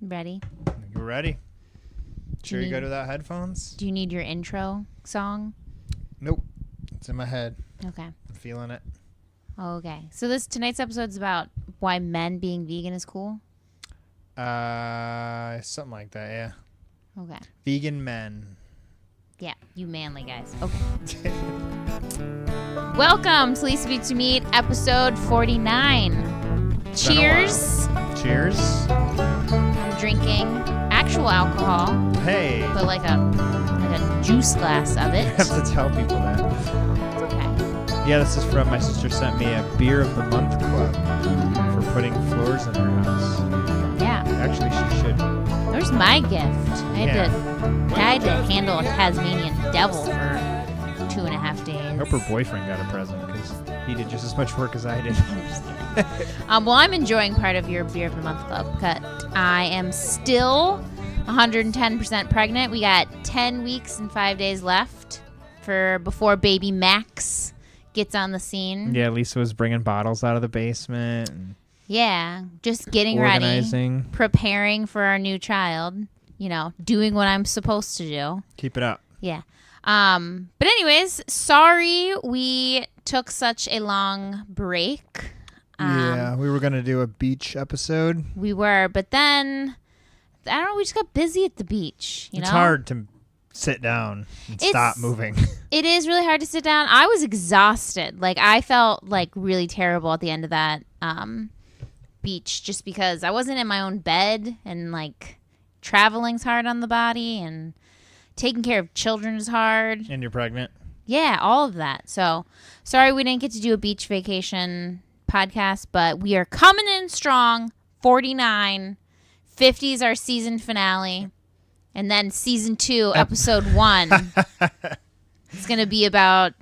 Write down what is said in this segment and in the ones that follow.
Ready? You ready? Sure you go to that headphones? Do you need your intro song? Nope. It's in my head. Okay. I'm feeling it. Okay. So tonight's episode is about why men being vegan is cool. Something like that, yeah. Okay. Vegan men. Yeah, you manly guys. Okay. Welcome to Lisa Beats You Meet, episode 49. Cheers. Cheers. I'm drinking actual alcohol, Hey. but like a juice glass of I it. have to tell people that. It's okay. Yeah, this is from my sister sent me a Beer of the Month Club for putting floors in her house. Yeah. Actually, she should. There's my gift. I had to handle a Tasmanian devil for 2.5 days. I hope her boyfriend got a present because he did just as much work as I did. I'm just kidding. Well, I'm enjoying part of your Beer of the Month Club cut. I am still 110% pregnant. We got 10 weeks and 5 days left before baby Max gets on the scene. Yeah, Lisa was bringing bottles out of the basement. And Yeah, just getting organizing. ready, preparing for our new child, doing what I'm supposed to do. Keep it up. Yeah. But anyways, sorry we took such a long break. Yeah, we were going to do a beach episode. We were, but then, I don't know, we just got busy at the beach, It's hard to sit down and stop moving. It is really hard to sit down. I was exhausted. Like, I felt, really terrible at the end of that beach just because I wasn't in my own bed and, traveling's hard on the body and taking care of children is hard. And you're pregnant? Yeah, all of that. So, sorry we didn't get to do a beach vacation podcast, but we are coming in strong. 49. 50 is our season finale. And then season 2, episode 1, it's going to be about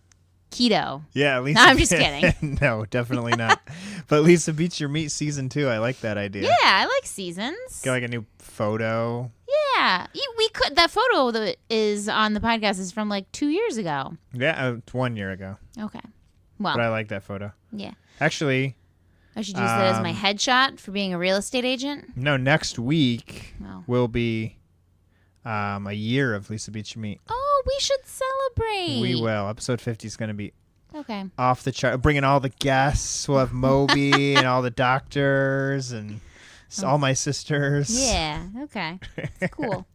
keto. Yeah, Lisa. No, I'm just kidding. No, definitely not. But Lisa Beats Your Meat season 2. I like that idea. Yeah, I like seasons. Get a new photo. Yeah, we could. That photo that is on the podcast is from 2 years ago. Yeah, it's 1 year ago. Okay. Well, But I like that photo. Yeah. Actually, I should use that as my headshot for being a real estate agent. No, next week Oh. will be a year of Lisa Beats Your Meat. Oh, we should celebrate. We will. Episode 50 is going to be Okay. off the chart. Bringing all the guests. We'll have Moby and all the doctors and all my sisters. Yeah. Okay. It's cool.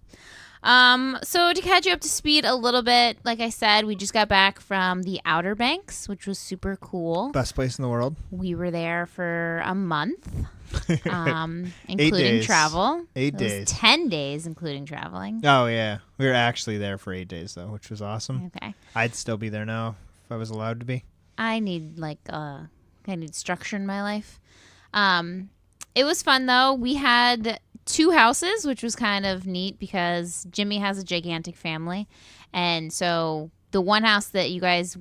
So to catch you up to speed a little bit, like I said, we just got back from the Outer Banks, which was super cool. Best place in the world. We were there for a month, 8 including days. travel. 8 It was days. 10 days, including traveling. Oh, yeah. We were actually there for 8 days, though, which was awesome. Okay. I'd still be there now if I was allowed to be. I need structure in my life. It was fun though. We had 2 houses, which was kind of neat because Jimmy has a gigantic family, and so the one house that you guys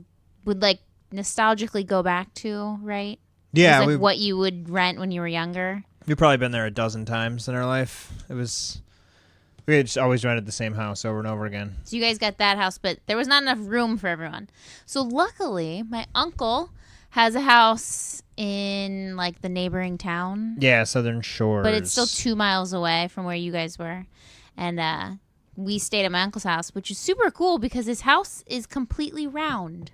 would nostalgically go back to, right? Yeah, It was what you would rent when you were younger. we've probably been there a dozen times in our life. We had just always rented the same house over and over again. So you guys got that house, but there was not enough room for everyone. So luckily, my uncle has a house in the neighboring town. Yeah, Southern Shores. But it's still 2 miles away from where you guys were. And we stayed at my uncle's house, which is super cool because his house is completely round.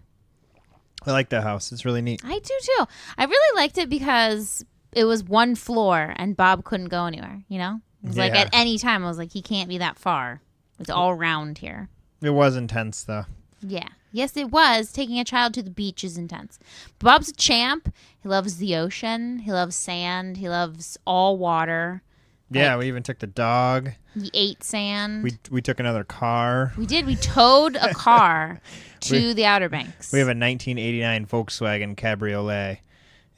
I like that house. It's really neat. I do too. I really liked it because it was one floor and Bob couldn't go anywhere, It was at any time, I was he can't be that far. It's all round here. It was intense, though. Yeah. Yes, it was. Taking a child to the beach is intense. Bob's a champ. He loves the ocean. He loves sand. He loves all water. Yeah, we even took the dog. He ate sand. We took another car. We did. We towed a car to the Outer Banks. We have a 1989 Volkswagen Cabriolet.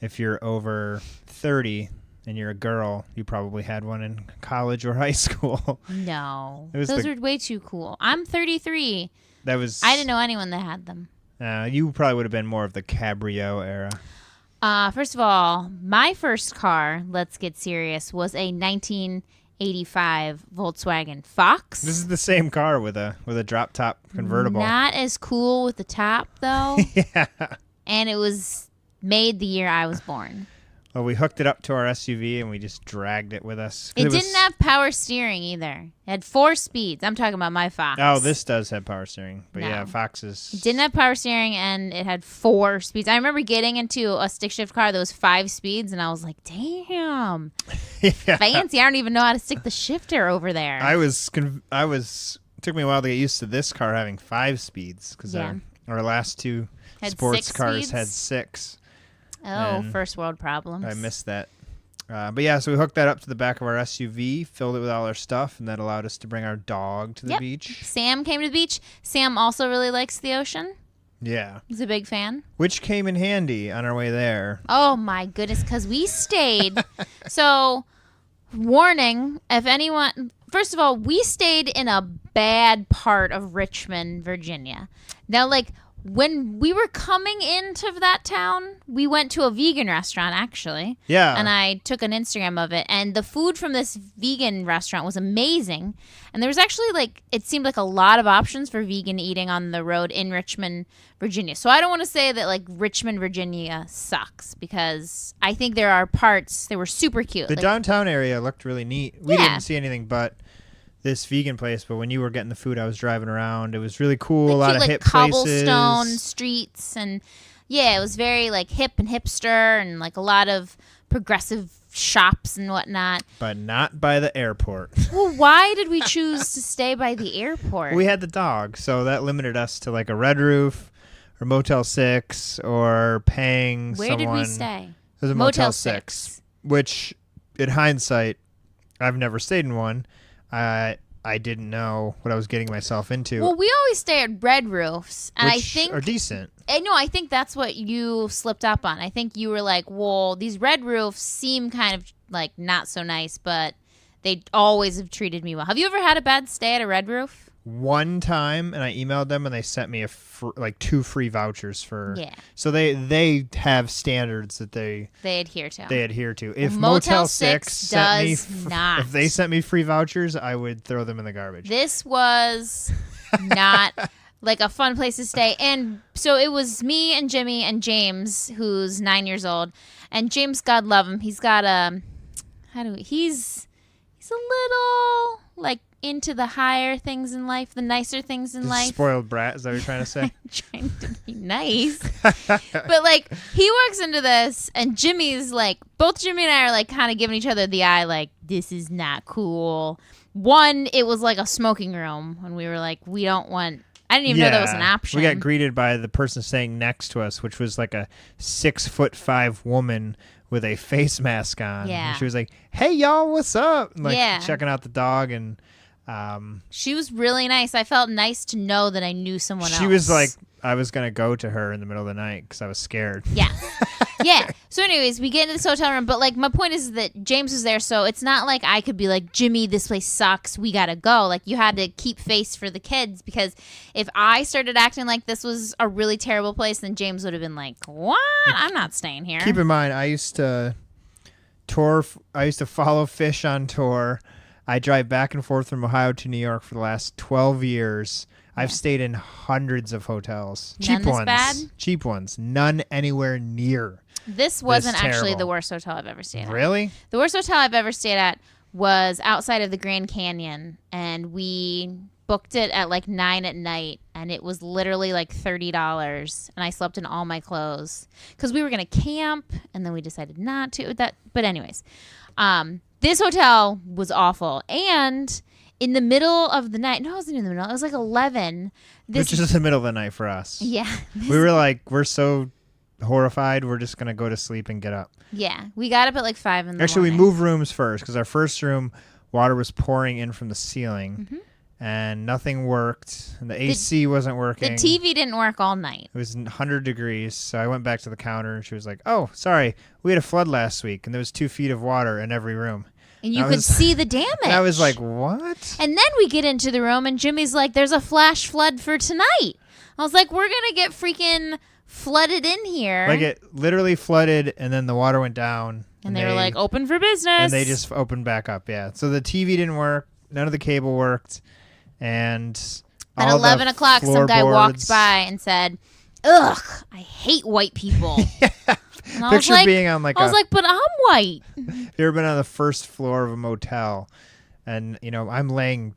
If you're over 30 and you're a girl, you probably had one in college or high school. No. It was Those are way too cool. I'm 33. That was. I didn't know anyone that had them. You probably would have been more of the Cabrio era. First of all, my first car, let's get serious, was a 1985 Volkswagen Fox. This is the same car with a drop top convertible. Not as cool with the top, though. Yeah. And it was made the year I was born. Well, we hooked it up to our SUV and we just dragged it with us. It didn't have power steering either. It had 4 speeds. I'm talking about my Fox. Oh, this does have power steering. But No. yeah, Fox's. It didn't have power steering, and it had 4 speeds. I remember getting into a stick shift car that was 5 speeds, and I was like, damn, Yeah. fancy. I don't even know how to stick the shifter over there. It took me a while to get used to this car having 5 speeds because Yeah. our last 2 Had sports 6 cars speeds? had 6. Oh, and first world problems. I missed that. But yeah, so we hooked that up to the back of our SUV, filled it with all our stuff, and that allowed us to bring our dog to the Yep. beach. Sam came to the beach. Sam also really likes the ocean. Yeah. He's a big fan. Which came in handy on our way there. Oh my goodness, because we stayed. So, warning, if anyone, first of all, we stayed in a bad part of Richmond, Virginia. Now, like, when we were coming into that town, we went to a vegan restaurant, actually. Yeah. And I took an Instagram of it. And the food from this vegan restaurant was amazing. And there was actually, like, it seemed like a lot of options for vegan eating on the road in Richmond, Virginia. So I don't want to say that, like, Richmond, Virginia sucks, because I think there are parts that were super cute. The Like, downtown area looked really neat. We Yeah. didn't see anything but this vegan place, but when you were getting the food, I was driving around. It was really cool. A lot cute, of like, hip cobblestone places. streets. And, yeah, it was very, like, hip and hipster, and, like, a lot of progressive shops and whatnot. But not by the airport. Well, why did we choose to stay by the airport? We had the dog, so that limited us to like a Red Roof or Motel 6 or paying Where someone. did we stay? It was a Motel 6, which in hindsight, I've never stayed in one. I didn't know what I was getting myself into. Well, we always stay at Red Roofs, and I which think are decent. I think that's what you slipped up on. I think you were like, well, these Red Roofs seem kind of like not so nice, but they always have treated me well. Have you ever had a bad stay at a Red Roof? One time, and I emailed them, and they sent me like 2 free vouchers for. Yeah. So they have standards that they adhere to. adhere to. If Motel Motel 6 sent me, does not. if they sent me free vouchers, I would throw them in the garbage. This was not like a fun place to stay. And so it was me and Jimmy and James, who's 9 years old. And James, God love him, he's got he's a little like into the higher things in life, the nicer things in life. Spoiled brat, is that what you're trying to say? Trying to be nice. But like he walks into this and Jimmy's like, both Jimmy and I are like kind of giving each other the eye like, this is not cool. One, it was like a smoking room when we were like, we don't want, I didn't even know that was an option. We got greeted by the person staying next to us, which was like a 6'5" woman with a face mask on. Yeah. And she was like, "Hey y'all, what's up?" And, like Yeah. checking out the dog, and She was really nice. I felt nice to know that I knew someone else. she was like, I was gonna go to her in the middle of the night because I was scared. Yeah. Yeah. So anyways, we get into this hotel room, but like my point is that James was there, so it's not like I could be like, Jimmy, this place sucks, we gotta go. Like you had to keep face for the kids, because if I started acting like this was a really terrible place, then James would have been like, what? I'm not staying here. Keep in mind, I used to follow Fish on tour. I drive back and forth from Ohio to New York for the last 12 years. I've stayed in hundreds of hotels. None this bad? Cheap ones. None anywhere near. This wasn't actually terrible. the worst hotel I've ever stayed at. Really? The worst hotel I've ever stayed at was outside of the Grand Canyon, and we booked it at like 9 at night, and it was literally like $30, and I slept in all my clothes because we were gonna camp, and then we decided not to. But anyways, this hotel was awful, and in the middle of the night, no, it wasn't in the middle. It was like 11. Which is the middle of the night for us. Yeah. We were like, we're so horrified, we're just going to go to sleep and get up. Yeah. We got up at like 5 in the Actually, morning. we moved rooms first because our first room, water was pouring in from the ceiling, and nothing worked. And the AC wasn't The working. TV didn't work all night. It was 100 degrees, so I went back to the counter, and she was like, "Oh, sorry, we had a flood last week, and there was 2 feet of water in every room." And you I could was- see the damage. And I was like, "What?" And then we get into the room, and Jimmy's like, there's a flash flood for tonight. I was like, we're going to get freaking flooded in here. Like it literally flooded, and then the water went down, and they were like, open for business. and they just opened back up. Yeah, so the TV didn't work, none of the cable worked, and At all 11 the o'clock, some guy walked floorboards- by and said, ugh, I hate white people. And I was Picture like, being on like I was like, but I'm white. you ever been on the first floor of a motel, and I'm laying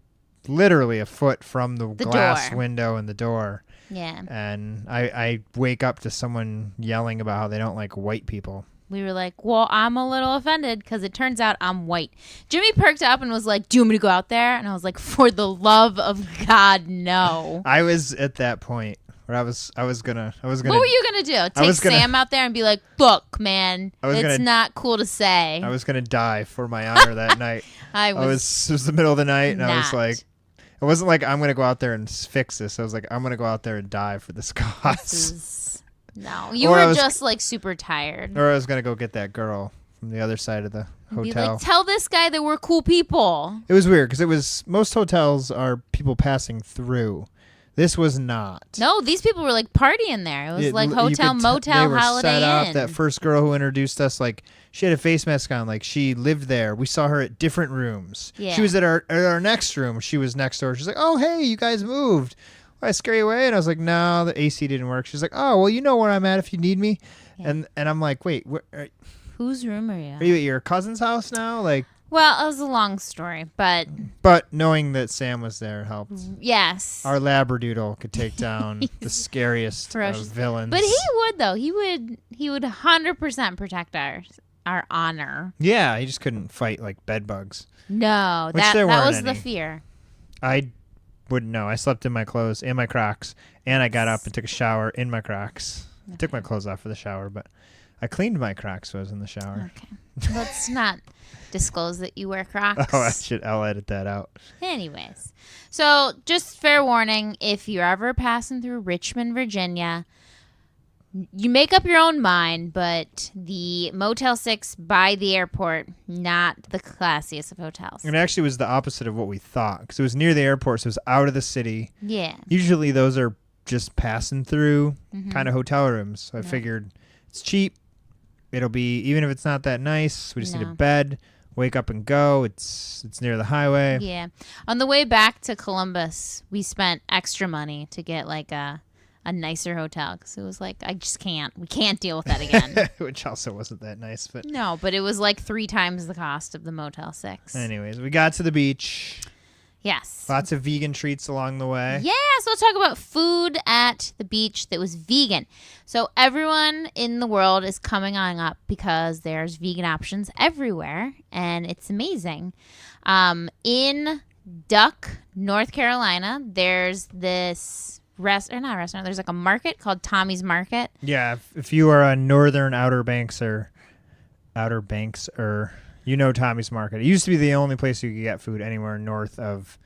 literally a foot from the glass door. window and the door, Yeah. and I wake up to someone yelling about how they don't like white people. We were like, well, I'm a little offended because it turns out I'm white. Jimmy perked up and was like, do you want me to go out there? And I was like, for the love of God, no. I was at that point where I was gonna. What were you going to do? Take Sam out there and be like, look, man, it's not cool to say. I was gonna die for my honor that night. It was the middle of the night, and I was not. like, it wasn't like I'm gonna go out there and fix this. I was like, I'm gonna go out there and die for this cause. No, you Or were just like super tired. Or I was gonna go get that girl from the other side of the Be hotel. like, tell this guy that we're cool people. It was weird because most hotels are people passing through. This was not. No, these people were like partying there. It was like hotel, motel, they were Holiday set up. Inn. That first girl who introduced us, like she had a face mask on, like she lived there. We saw her at different rooms. Yeah. She was at our next room. She was next door. She's like, "Oh, hey, you guys moved. I scare you away?" And I was like, "No, the AC didn't work." She's like, "Oh, well, you know where I'm at if you need me." Yeah. And I'm like, "Wait, whose room are you? are you at your cousin's house now?" Like, Well, it was a long story, but knowing that Sam was there helped. yes. Our Labradoodle could take down the scariest of ferocious. villains. But he would though. He would 100% protect our honor. Yeah, he just couldn't fight like bed bugs. No, Which that there weren't was the any. fear. I wouldn't know. I slept in my clothes and my Crocs, and I got up and took a shower in my Crocs. I took my clothes off for the shower, but I cleaned my Crocs when I was in the shower. Okay. Let's not disclose that you wear Crocs. I'll edit that out. Anyways, so just fair warning, if you're ever passing through Richmond, Virginia, you make up your own mind, but the Motel 6 by the airport, not the classiest of hotels. And it actually was the opposite of what we thought, because it was near the airport, so it was out of the city. Yeah. Usually those are just passing through Mm-hmm. kind of hotel rooms. So I figured it's cheap. It'll be, even if it's not that nice, we just need a No. bed, wake up and go. It's near the highway. Yeah. On the way back to Columbus, we spent extra money to get like a nicer hotel because it was like, we can't deal with that again. Which also wasn't that nice. But No, but it was like 3 times the cost of the Motel 6. anyways, we got to the beach. Yes. Lots of vegan treats along the way. Yeah, so let's talk about food at the beach that was vegan. So everyone in the world is coming on up because there's vegan options everywhere, and it's amazing. In Duck, North Carolina, there's this there's like a market called Tommy's Market. Yeah, if you are a northern Outer Banks, you know Tommy's Market. It used to be the only place you could get food anywhere north of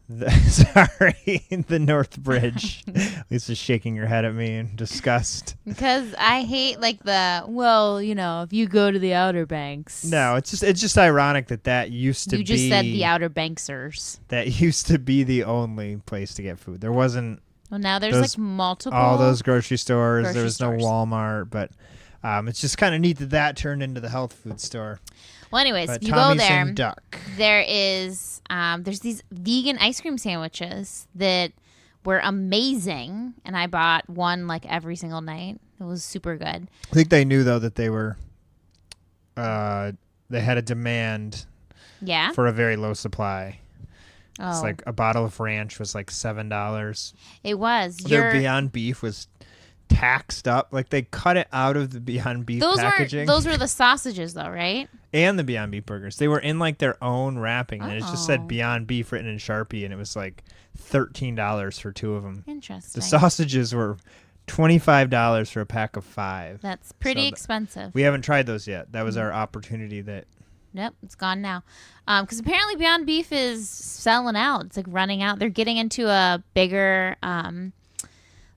the North Bridge. Lisa's shaking her head at me in disgust. Because I hate like if you go to the Outer Banks. No, it's just ironic that used to be. You just said the Outer Banksers. That used to be the only place to get food. There wasn't Well, now there's like multiple. all those grocery stores. grocery There was stores. no Walmart, but it's just kind of neat that turned into the health food store. Well, anyways, But if you Tommy's go there, and Duck. there is there's these vegan ice cream sandwiches that were amazing, and I bought one like every single night. It was super good. I think they knew though that they were they had a demand Yeah. for a very low supply. Oh, It's like a bottle of ranch was like $7. it was. Their Beyond Beef was taxed up. Like they cut it out of the Beyond Beef packaging. Those were the sausages though, right? And the Beyond Beef burgers. They were in like their own wrapping, and it just Oh. said Beyond Beef written in Sharpie, and it was like $13 for 2 of them. Interesting. The sausages were $25 for a pack of 5. That's pretty So expensive. We haven't tried those yet. That was our opportunity. Nope, it's gone now. Because apparently Beyond Beef is selling out. It's like running out. They're getting into a bigger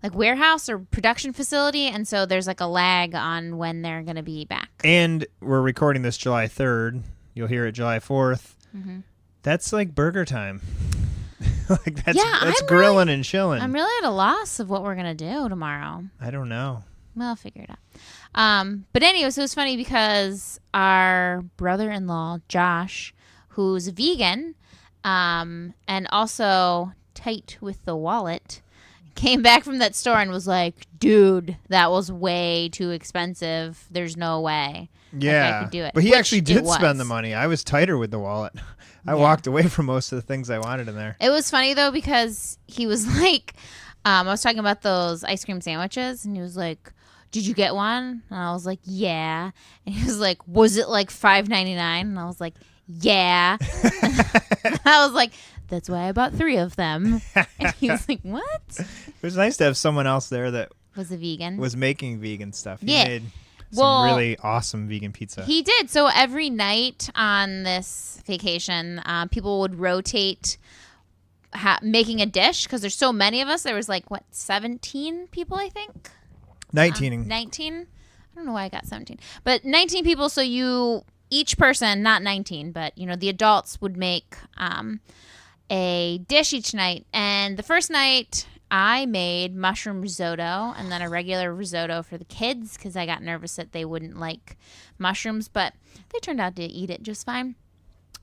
like warehouse or production facility, and so there's like a lag on when they're going to be back. And we're recording this July 3rd. You'll hear it July 4th. Mm-hmm. That's like burger time. Like that's I'm grilling and chilling. I'm really at a loss of what we're going to do tomorrow. I don't know. Well, I'll figure it out. But anyway, so it was funny because our brother-in-law, Josh, who's vegan and also tight with the wallet, came back from that store and was like, dude, that was way too expensive. There's no way. Yeah. I could do it. But he Which actually it did was. spend the money. I was tighter with the wallet. I walked away from most of the things I wanted in there. It was funny, though, because he was like, I was talking about those ice cream sandwiches, and he was like, did you get one? And I was like, yeah. And he was like, was it like $5.99? And I was like, yeah. I was like, that's why I bought 3 of them. And he was like, what? It was nice to have someone else there that Was a vegan. was making vegan stuff. He Yeah. made some really awesome vegan pizza. He did. So every night on this vacation, people would rotate making a dish because there's so many of us. There was like, 17 people, I think? 19. 19? I don't know why I got 17. But 19 people, so each person, not 19, but, the adults would make a dish each night. And the first night, I made mushroom risotto and then a regular risotto for the kids because I got nervous that they wouldn't like mushrooms, but they turned out to eat it just fine.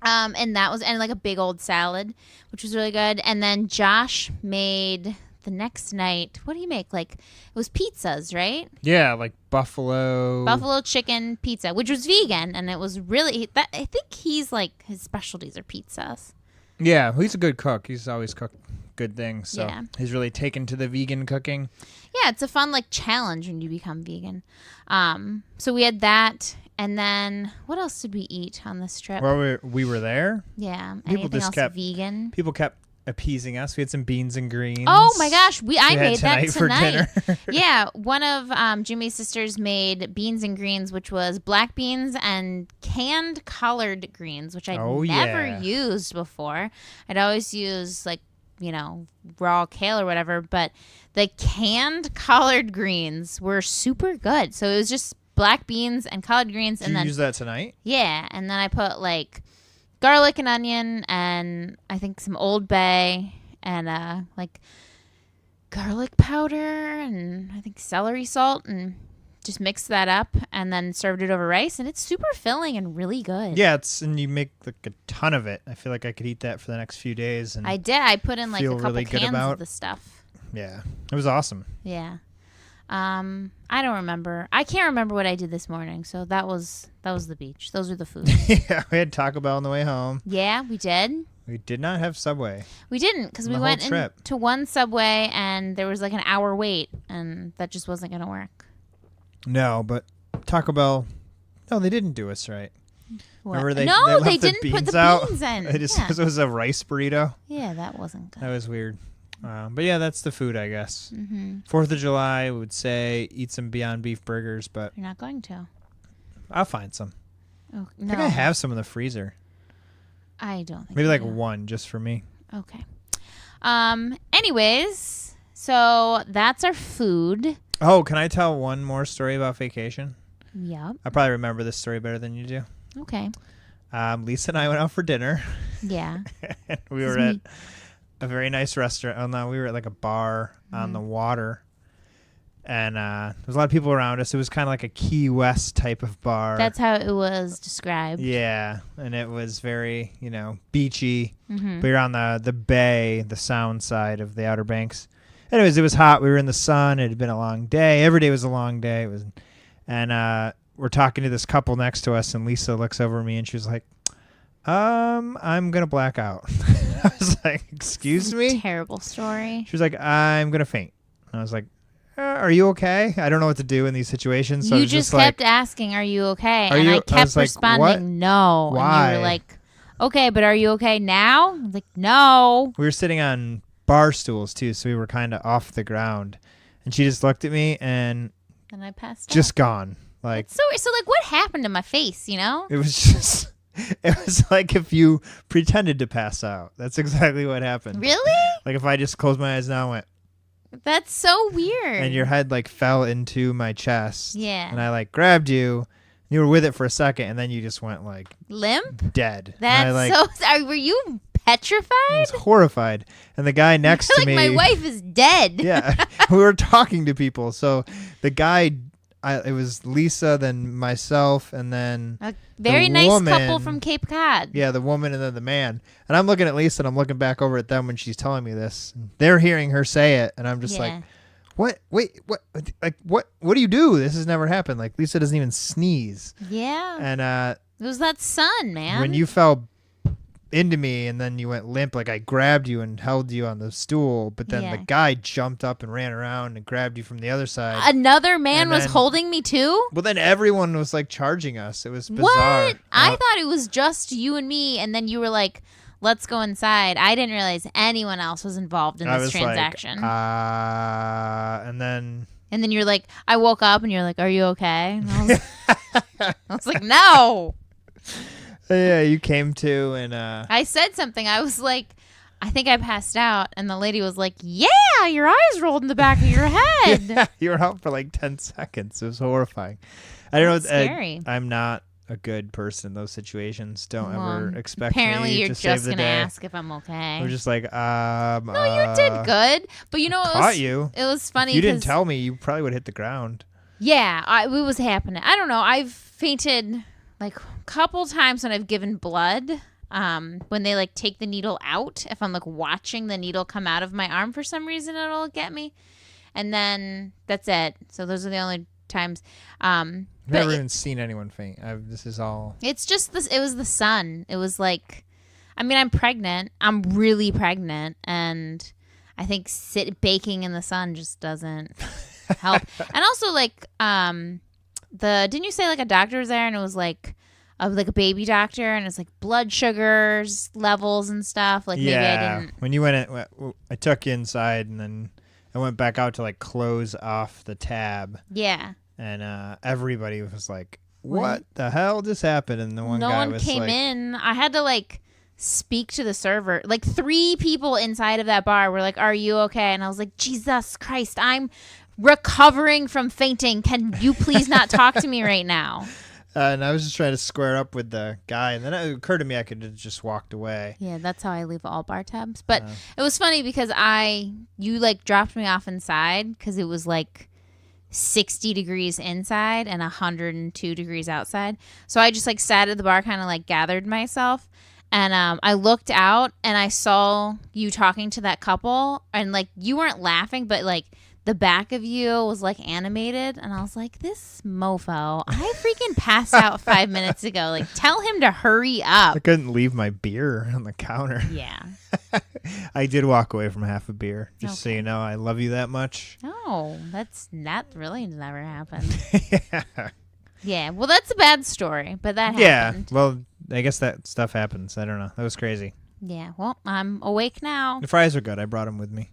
And like a big old salad, which was really good. And then Josh made the next night, what did he make? Like, it was pizzas, right? Yeah, like buffalo Chicken pizza, which was vegan. And it was really, I think he's like, his specialties are pizzas. Yeah, he's a good cook. He's always cooked good things. So Yeah. he's really taken to the vegan cooking. Yeah, it's a fun like challenge when you become vegan. So we had that, and then what else did we eat on this trip? Well, we were there. Yeah, People anything just else kept- vegan? People kept appeasing us. We had some beans and greens. Oh my gosh, I we had made that for tonight. dinner. Yeah, one of Jimmy's sisters made beans and greens, which was black beans and canned collard greens, which I'd never yeah. used before. I'd always use like, raw kale or whatever, but the canned collard greens were super good. So it was just black beans and collard greens. Did and you then use that tonight? Yeah, and then I put like garlic and onion and I think some Old Bay and like garlic powder and I think celery salt and just mixed that up and then served it over rice, and it's super filling and really good. Yeah, and you make like a ton of it. I feel like I could eat that for the next few days. And I did. I put in like a feel couple really good cans about- of the stuff. yeah, it was awesome. Yeah. I don't remember. I can't remember what I did this morning. So that was the beach. Those are the foods. Yeah, we had Taco Bell on the way home. Yeah, we did. We did not have Subway. We didn't because we The went whole trip. to one Subway and there was like an hour wait, and that just wasn't going to work. No, but Taco Bell, no, they didn't do us right. What? Remember they no, left they the didn't put beans the out? beans in. It just yeah. it was a rice burrito. Yeah, that wasn't good. That was weird. But yeah, that's the food, I guess. Mm-hmm. 4th of July, we would say eat some Beyond Beef burgers, but You're not going to. I'll find some. Oh, I no, think I have some in the freezer. I don't think Maybe you like do. one just for me. Okay. Anyways, so that's our food. Oh, can I tell one more story about vacation? Yep. I probably remember this story better than you do. Okay. Lisa and I went out for dinner. Yeah. And we were at a very nice restaurant. Oh no, we were at like a bar on the water. And there was a lot of people around us. It was kind of like a Key West type of bar. That's how it was described. Yeah, and it was very, beachy. Mm-hmm. We were on the bay, the sound side of the Outer Banks. Anyways, it was hot. We were in the sun. It had been a long day. Every day was a long day. And we're talking to this couple next to us, and Lisa looks over at me, and she was like, I'm going to black out. I was like, excuse me? Terrible story. She was like, I'm going to faint. And I was like, are you okay? I don't know what to do in these situations. So I You was just like, kept asking, are you okay? Are And you- I I kept was like, responding, what? no. Why? And you were like, okay, but are you okay now? I was like, no. we were sitting on bar stools too, so we were kind of off the ground. And she just looked at me and And I passed out. just gone. Like, So like, what happened to my face, you know? it was just, it was like if you pretended to pass out. That's exactly what happened. Really? Like if I just closed my eyes now and went, That's so weird. and your head like fell into my chest. Yeah. And I like grabbed you. And you were with it for a second, and then you just went like Limp? dead. That's and I, like, so... Were you petrified? I was horrified. And the guy next to like, me. my wife is dead. Yeah. We were talking to people. So the guy it was Lisa, then myself, and then A very nice couple from Cape Cod. yeah, the woman and then the man. And I'm looking at Lisa and I'm looking back over at them when she's telling me this. They're hearing her say it, and I'm just like, what? Wait, what? Like, what do you do? This has never happened. Like, Lisa doesn't even sneeze. Yeah. And it was that sun, man. when you fell into me and then you went limp, like I grabbed you and held you on the stool, but then the guy jumped up and ran around and grabbed you from the other side. Another man was holding me too? Well, then everyone was like charging us. It was bizarre. What? I thought it was just you and me, and then you were like, let's go inside. I didn't realize anyone else was involved in this transaction. And then you're like, I woke up and you're like, are you okay? And I was like, no. Yeah, you came to, and I said something. I was like, I think I passed out, and the lady was like, yeah, your eyes rolled in the back of your head. Yeah, you were out for like 10 seconds. It was horrifying. I don't know. Scary. I'm not a good person in those situations. Don't ever expect apparently me you're to save just the gonna day. ask if I'm okay. I'm just like, no, you did good. But you know, it was funny. If you didn't tell me, you probably would have hit the ground. Yeah, it was happening. I don't know. I've fainted like a couple times when I've given blood. When they like take the needle out, if I'm like watching the needle come out of my arm for some reason, it'll get me. And then that's it. So those are the only times. I've never even seen anyone faint. This is all. It's just this. It was the sun. It was like, I mean, I'm pregnant. I'm really pregnant, and I think baking in the sun just doesn't help. And also, like, didn't you say like a doctor was there and it was like a baby doctor and it's like blood sugars levels and stuff. Like maybe I didn't. When you went in, I took you inside and then I went back out to like close off the tab. Yeah. And everybody was like, "What the hell just happened?" And the one guy was came in. I had to like speak to the server. Like 3 people inside of that bar were like, "Are you okay?" And I was like, "Jesus Christ, I'm recovering from fainting. Can you please not talk to me right now?" And I was just trying to square up with the guy, and then it occurred to me I could have just walked away. Yeah, that's how I leave all bar tabs. But it was funny because you like dropped me off inside because it was like 60 degrees inside and 102 degrees outside. So I just like sat at the bar, kind of like gathered myself. And I looked out and I saw you talking to that couple, and like you weren't laughing, but like the back of you was like animated, and I was like, this mofo, I freaking passed out 5 minutes ago. Like, tell him to hurry up. I couldn't leave my beer on the counter. Yeah. I did walk away from half a beer, just so you know. I love you that much. No, that really never happened. Yeah. Yeah, well, that's a bad story, but that happened. Yeah, well, I guess that stuff happens. I don't know. That was crazy. Yeah, well, I'm awake now. The fries are good. I brought them with me.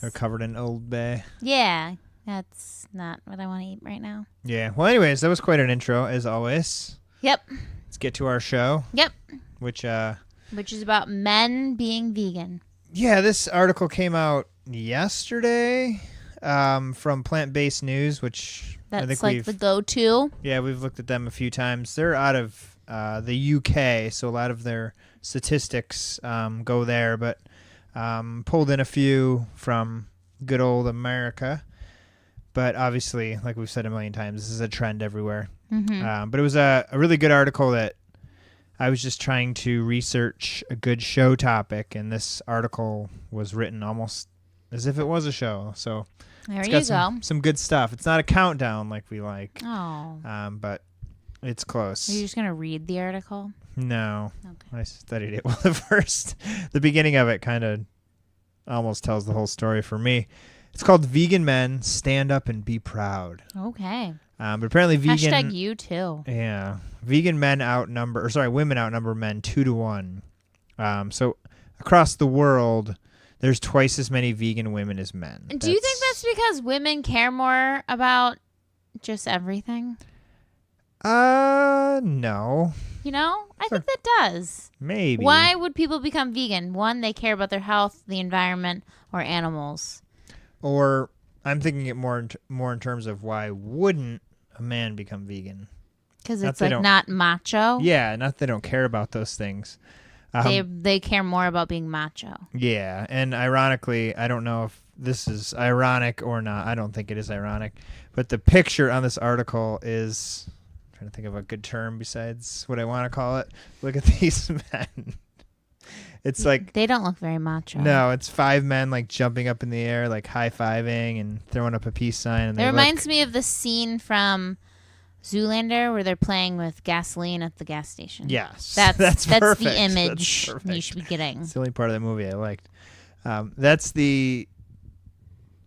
They're covered in Old Bay. Yeah, that's not what I want to eat right now. Yeah. Well, anyways, that was quite an intro, as always. Yep. Let's get to our show. Yep. Which is about men being vegan. Yeah, this article came out yesterday from Plant Based News, which that's I think like the go-to. Yeah, we've looked at them a few times. They're out of the UK, so a lot of their statistics go there, but pulled in a few from good old America. But obviously, like we've said a million times, this is a trend everywhere. Mm-hmm. But it was a really good article that I was just trying to research a good show topic, and this article was written almost as if it was a show. So there it's you got go. Some good stuff. It's not a countdown like we like. Oh. But it's close. Are you just going to read the article? No. Okay. I studied it. Well, the beginning of it kind of almost tells the whole story for me. It's called Vegan Men Stand Up and Be Proud. Okay. But apparently vegan... Hashtag you too. Yeah. Women outnumber men 2-1. So across the world, there's twice as many vegan women as men. Do you think that's because women care more about just everything? No. You know, I think that does. Maybe. Why would people become vegan? One, they care about their health, the environment, or animals. Or I'm thinking it more in terms of why wouldn't a man become vegan? Because it's like not macho. Yeah, not that they don't care about those things. They care more about being macho. Yeah, and ironically, I don't know if this is ironic or not. I don't think it is ironic, but the picture on this article is, I'm trying to think of a good term besides what I want to call it. Look at these men. It's like, They don't look very macho. no, it's 5 men like jumping up in the air, like high-fiving and throwing up a peace sign. And It reminds me of the scene from Zoolander where they're playing with gasoline at the gas station. Yes, That's perfect. the image That's perfect. you should be getting. It's the only part of the movie I liked. That's the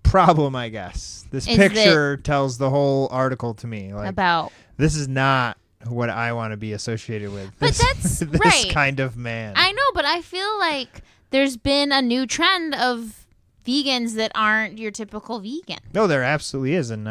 problem, I guess. This Is picture tells the whole article to me. Like, About this is not what I want to be associated with. But This, that's this right. kind of man. I know, but I feel like there's been a new trend of vegans that aren't your typical vegan. No, there absolutely is, and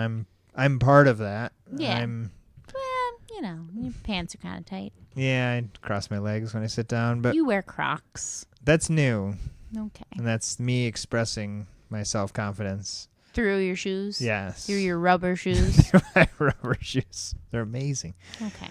I'm part of that. Yeah. Well, your pants are kind of tight. I cross my legs when I sit down, but You wear Crocs. that's new, Okay. and that's me expressing my self-confidence. Through your shoes? Yes. Through your rubber shoes? My rubber shoes. They're amazing. Okay.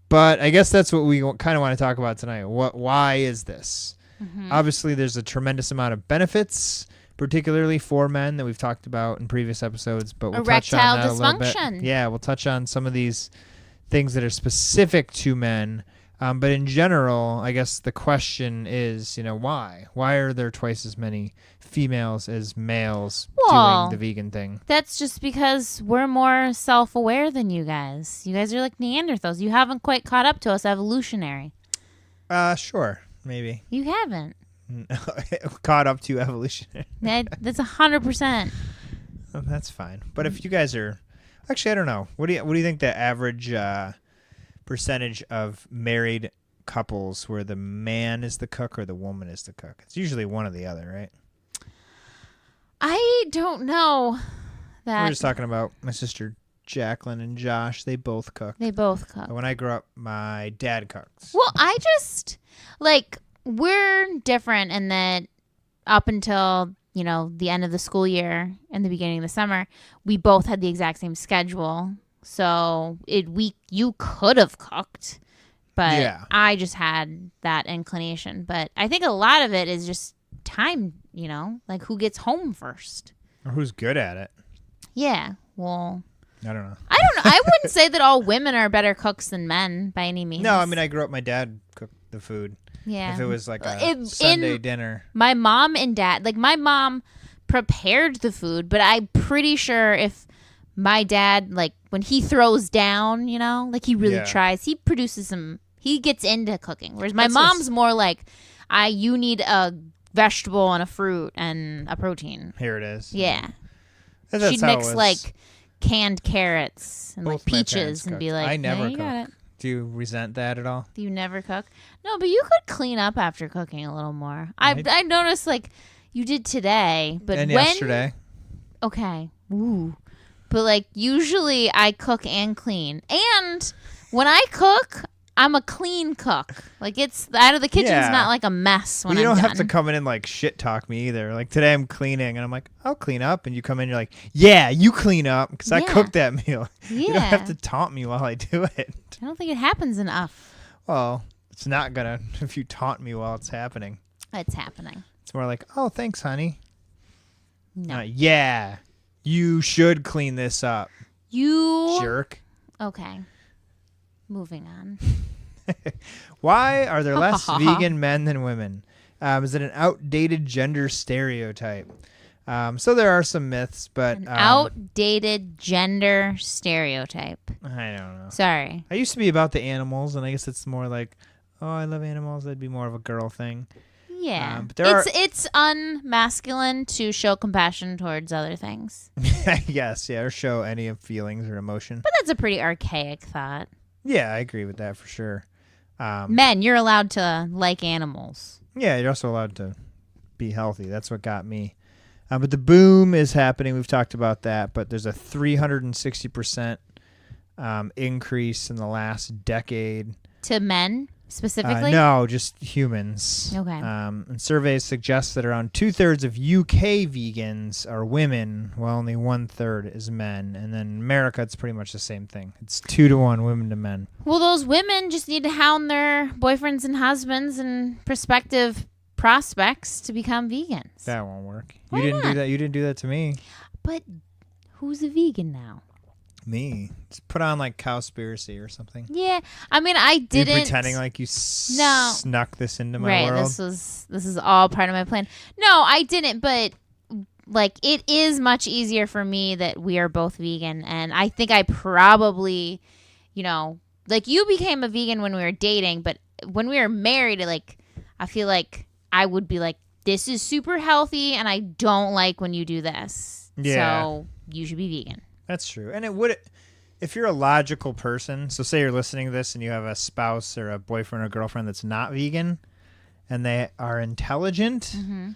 But I guess that's what we kind of want to talk about tonight. Why is this? Mm-hmm. Obviously, there's a tremendous amount of benefits, particularly for men that we've talked about in previous episodes. But we'll touch on Erectile that a little bit. dysfunction. Yeah, we'll touch on some of these things that are specific to men. But in general, I guess the question is, why? Why are there twice as many females as males Well, doing the vegan thing? That's just because we're more self-aware than you guys. You guys are like Neanderthals. You haven't quite caught up to us evolutionary. Sure, maybe. You haven't. Caught up to evolutionary. That's 100%. Oh, that's fine. But if you guys are, actually, I don't know. What do you think the average percentage of married couples where the man is the cook or the woman is the cook? It's usually one or the other, right? I don't know that. We're just talking about my sister Jacqueline and Josh. They both cook. They both cook. When I grew up, my dad cooks. Well, I just, we're different in that up until, the end of the school year and the beginning of the summer, we both had the exact same schedule. So you could have cooked, but Yeah. I just had that inclination. But I think a lot of it is just time, like who gets home first. Or who's good at it? Yeah, well, I don't know. I don't know. I wouldn't say that all women are better cooks than men by any means. No, I mean, I grew up, my dad cooked the food. yeah. If it was like a Sunday dinner. My mom and dad, my mom prepared the food, but I'm pretty sure if my dad, when he throws down, he really Yeah. tries, he produces he gets into cooking. Whereas my That's mom's more like, you need a vegetable and a fruit and a protein. Here it is. Yeah. That's She'd how it mix was. canned carrots and Both my parents peaches and be cooked. like, I never "No, you cook. got it." Do you resent that at all? Do you never cook? No, but you could clean up after cooking a little more. I noticed you did today, but And when yesterday. okay, ooh, but usually I cook and clean, and when I cook, I'm a clean cook. It's out of the kitchen's Yeah. not a mess when Well, you I'm don't done. have to come in and shit talk me either. Today I'm cleaning and I'm like, I'll clean up, and you come in, you're like, yeah, you clean up because I Yeah. cooked that meal. Yeah, You don't have to taunt me while I do it. I don't think it happens enough. Well, it's not gonna if you taunt me while it's happening. It's happening. It's more like, oh, thanks, honey. No, Yeah, you should clean this up, you jerk. okay. Moving on. Why are there less vegan men than women? Is it an outdated gender stereotype? So there are some myths, but An outdated gender stereotype. I don't know. Sorry. I used to be about the animals, and I guess it's more like, oh, I love animals. That'd be more of a girl thing. Yeah. But there It's unmasculine to show compassion towards other things. Yes, yeah, or show any of feelings or emotion. But that's a pretty archaic thought. Yeah, I agree with that for sure. Men, you're allowed to like animals. Yeah, you're also allowed to be healthy. That's what got me. But the boom is happening. We've talked about that, but there's a 360% increase in the last decade. To men? specifically? No, just humans. Okay. And surveys suggest that around 2/3 of UK vegans are women, while only 1/3 is men. And then in America, it's pretty much the same thing. It's 2-to-1 women to men. Well, those women just need to hound their boyfriends and husbands and prospective prospects to become vegans. That won't work. Why You didn't do not? that. You didn't do that to me. But who's a vegan now? Me. Just put on like Cowspiracy or something. Yeah, I mean, I You didn't. pretending like you No. snuck this into my Right, world. this is all part of my plan. No, I didn't, but like it is much easier for me that we are both vegan, and I think I probably, like you became a vegan when we were dating, but when we were married, like I feel like I would be like, this is super healthy, and I don't like when you do this. Yeah. So you should be vegan. That's true. And it would, if you're a logical person, so say you're listening to this and you have a spouse or a boyfriend or girlfriend that's not vegan and they are intelligent, Mm-hmm.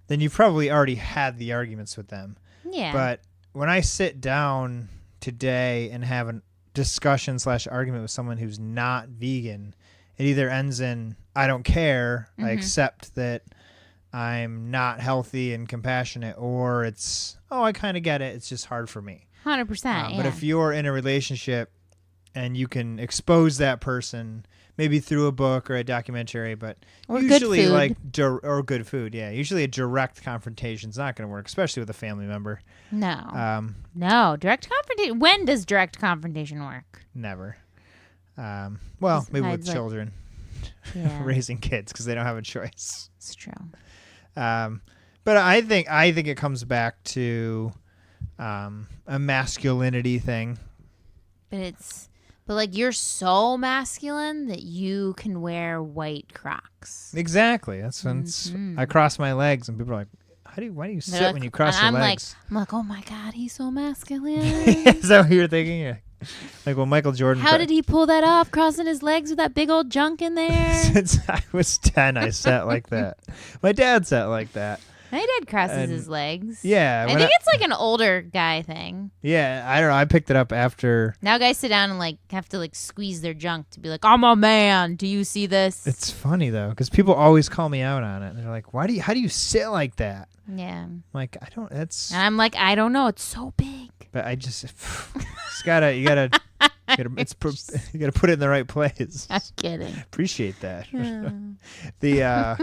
then you've probably already had the arguments with them. Yeah. But when I sit down today and have a discussion/argument with someone who's not vegan, it either ends in, I don't care, I Mhm. accept that I'm not healthy and compassionate, or it's, oh, I kind of get it, it's just hard for me. 100%. Yeah. But if you're in a relationship and you can expose that person, maybe through a book or a documentary, but Or good usually food. or good food, yeah. Usually a direct confrontation is not going to work, especially with a family member. No. No, direct confrontation. When does direct confrontation work? Never. Well, Besides, maybe with like- children Yeah, raising kids because they don't have a choice. it's true. But I think it comes back to a masculinity thing. But like you're so masculine that you can wear white Crocs. Exactly. That's when Mhm. I cross my legs and people are like, why do you They're sit like- when you cross and your I'm legs? like, oh my God, he's so masculine. Is that what you're thinking? Yeah. Like when Michael Jordan. How did he pull that off, crossing his legs with that big old junk in there? Since I was 10, I sat like that. My dad sat like that. My dad crosses And- his legs. Yeah. I when think it's like an older guy thing. yeah. I don't know. I picked it up after. Now guys sit down and like have to like squeeze their junk to be like, I'm a man. Do you see this? It's funny though, because people always call me out on it. They're like, how do you sit like that? Yeah. I'm like, I don't. That's. And I'm like, I don't know. It's so big. But I just. You gotta. You gotta put it in the right place. I'm kidding. Appreciate that. Yeah.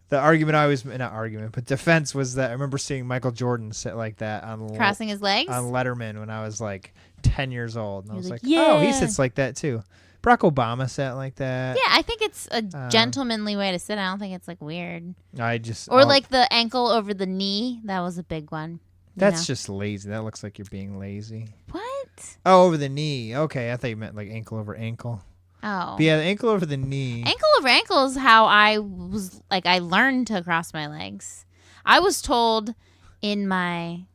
The argument not argument, but defense was that I remember seeing Michael Jordan sit like that on Crossing his legs? on Letterman when I was like 10 years old, and I You're was like, like, oh, he yeah. sits like that too. Barack Obama sat like that. Yeah, I think it's a gentlemanly way to sit. I don't think it's like weird. I just Or like the ankle over the knee. That was a big one. you that's know? just lazy. That looks like you're being lazy. What? Oh, over the knee. Okay, I thought you meant like ankle over ankle. Oh. But yeah, the ankle over the knee. Ankle over ankle is how I was like I learned to cross my legs. I was told in my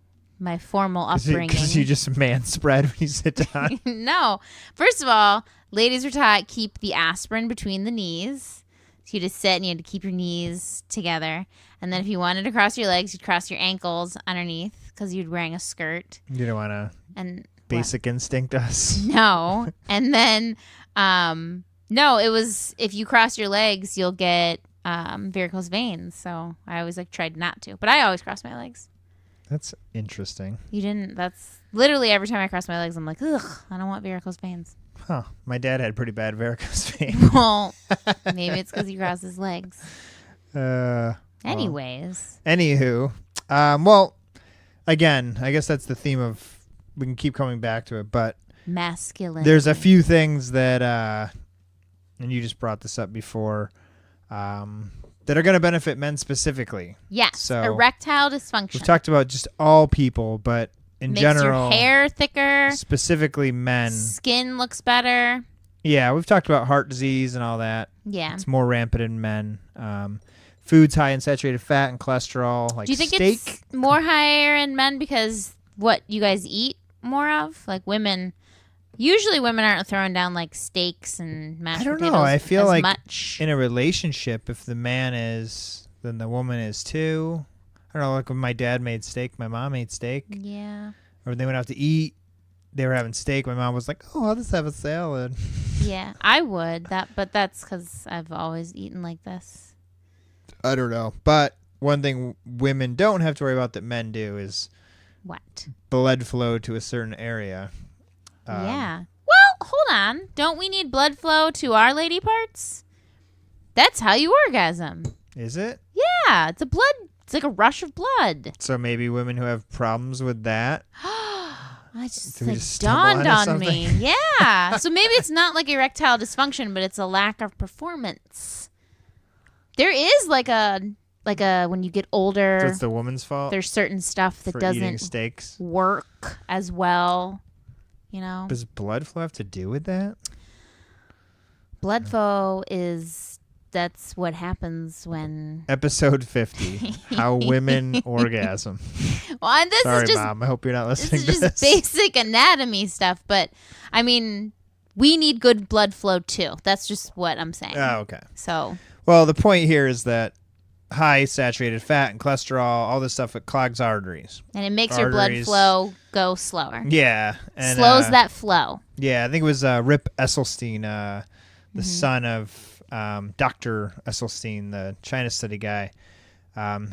formal upbringing. Because you just man spread when you sit down. No. First of all, ladies were taught keep the aspirin between the knees. So you just sit and you had to keep your knees together. And then if you wanted to cross your legs, you'd cross your ankles underneath because you'd wearing a skirt. You don't want to And basic instinct us. no. And then no, it was if you cross your legs, you'll get varicose veins. So I always like tried not to, but I always cross my legs. That's interesting. You didn't. That's literally every time I cross my legs, I'm like, ugh, I don't want varicose veins. Huh. My dad had pretty bad varicose veins. Well, maybe it's because he crossed his legs. Anyways, Anywho, well, again, I guess that's the theme of. We can keep coming back to it, but masculine. there's a few things that, and you just brought this up before, that are going to benefit men specifically. Yes. So, erectile dysfunction. We've talked about just all people, but in Makes general, your hair thicker. specifically men. Skin looks better. Yeah, we've talked about heart disease and all that. Yeah. It's more rampant in men. Foods high in saturated fat and cholesterol, like Do you think steak. it's more higher in men because what you guys eat more of? Like women, usually women aren't throwing down like steaks and mashed I don't potatoes know. I feel as like much. in a relationship, if the man is, then the woman is too. I don't know. Like when my dad made steak, my mom ate steak. Yeah. Or when they went out to eat, they were having steak. My mom was like, "Oh, I'll just have a salad." Yeah, I would. But that's because I've always eaten like this. I don't know. But one thing women don't have to worry about that men do is What? blood flow to a certain area. Yeah. Well, hold on. Don't we need blood flow to our lady parts? That's how you orgasm. Is it? Yeah, it's like a rush of blood. So maybe women who have problems with that. I just, Did we like, just stumble dawned onto on me. Yeah. So maybe it's not like erectile dysfunction, but it's a lack of performance. There is like a when you get older, So it's the woman's fault there's certain stuff that for eating doesn't steaks. work as well. You know, Does blood flow have to do with that? blood flow that's what happens when. Episode 50: How Women Orgasm. Well, and this Sorry, is just Mom. I hope you're not this listening is to just this. basic anatomy stuff, but I mean, we need good blood flow too. That's just what I'm saying. Oh, okay. So Well, the point here is that high saturated fat and cholesterol, all this stuff, it clogs arteries. and it makes your blood Arteries. flow go slower. Yeah. And, Slows that flow. Yeah, I think it was Rip Esselstyn, the Mm-hmm. son of Dr. Esselstyn, the China study guy.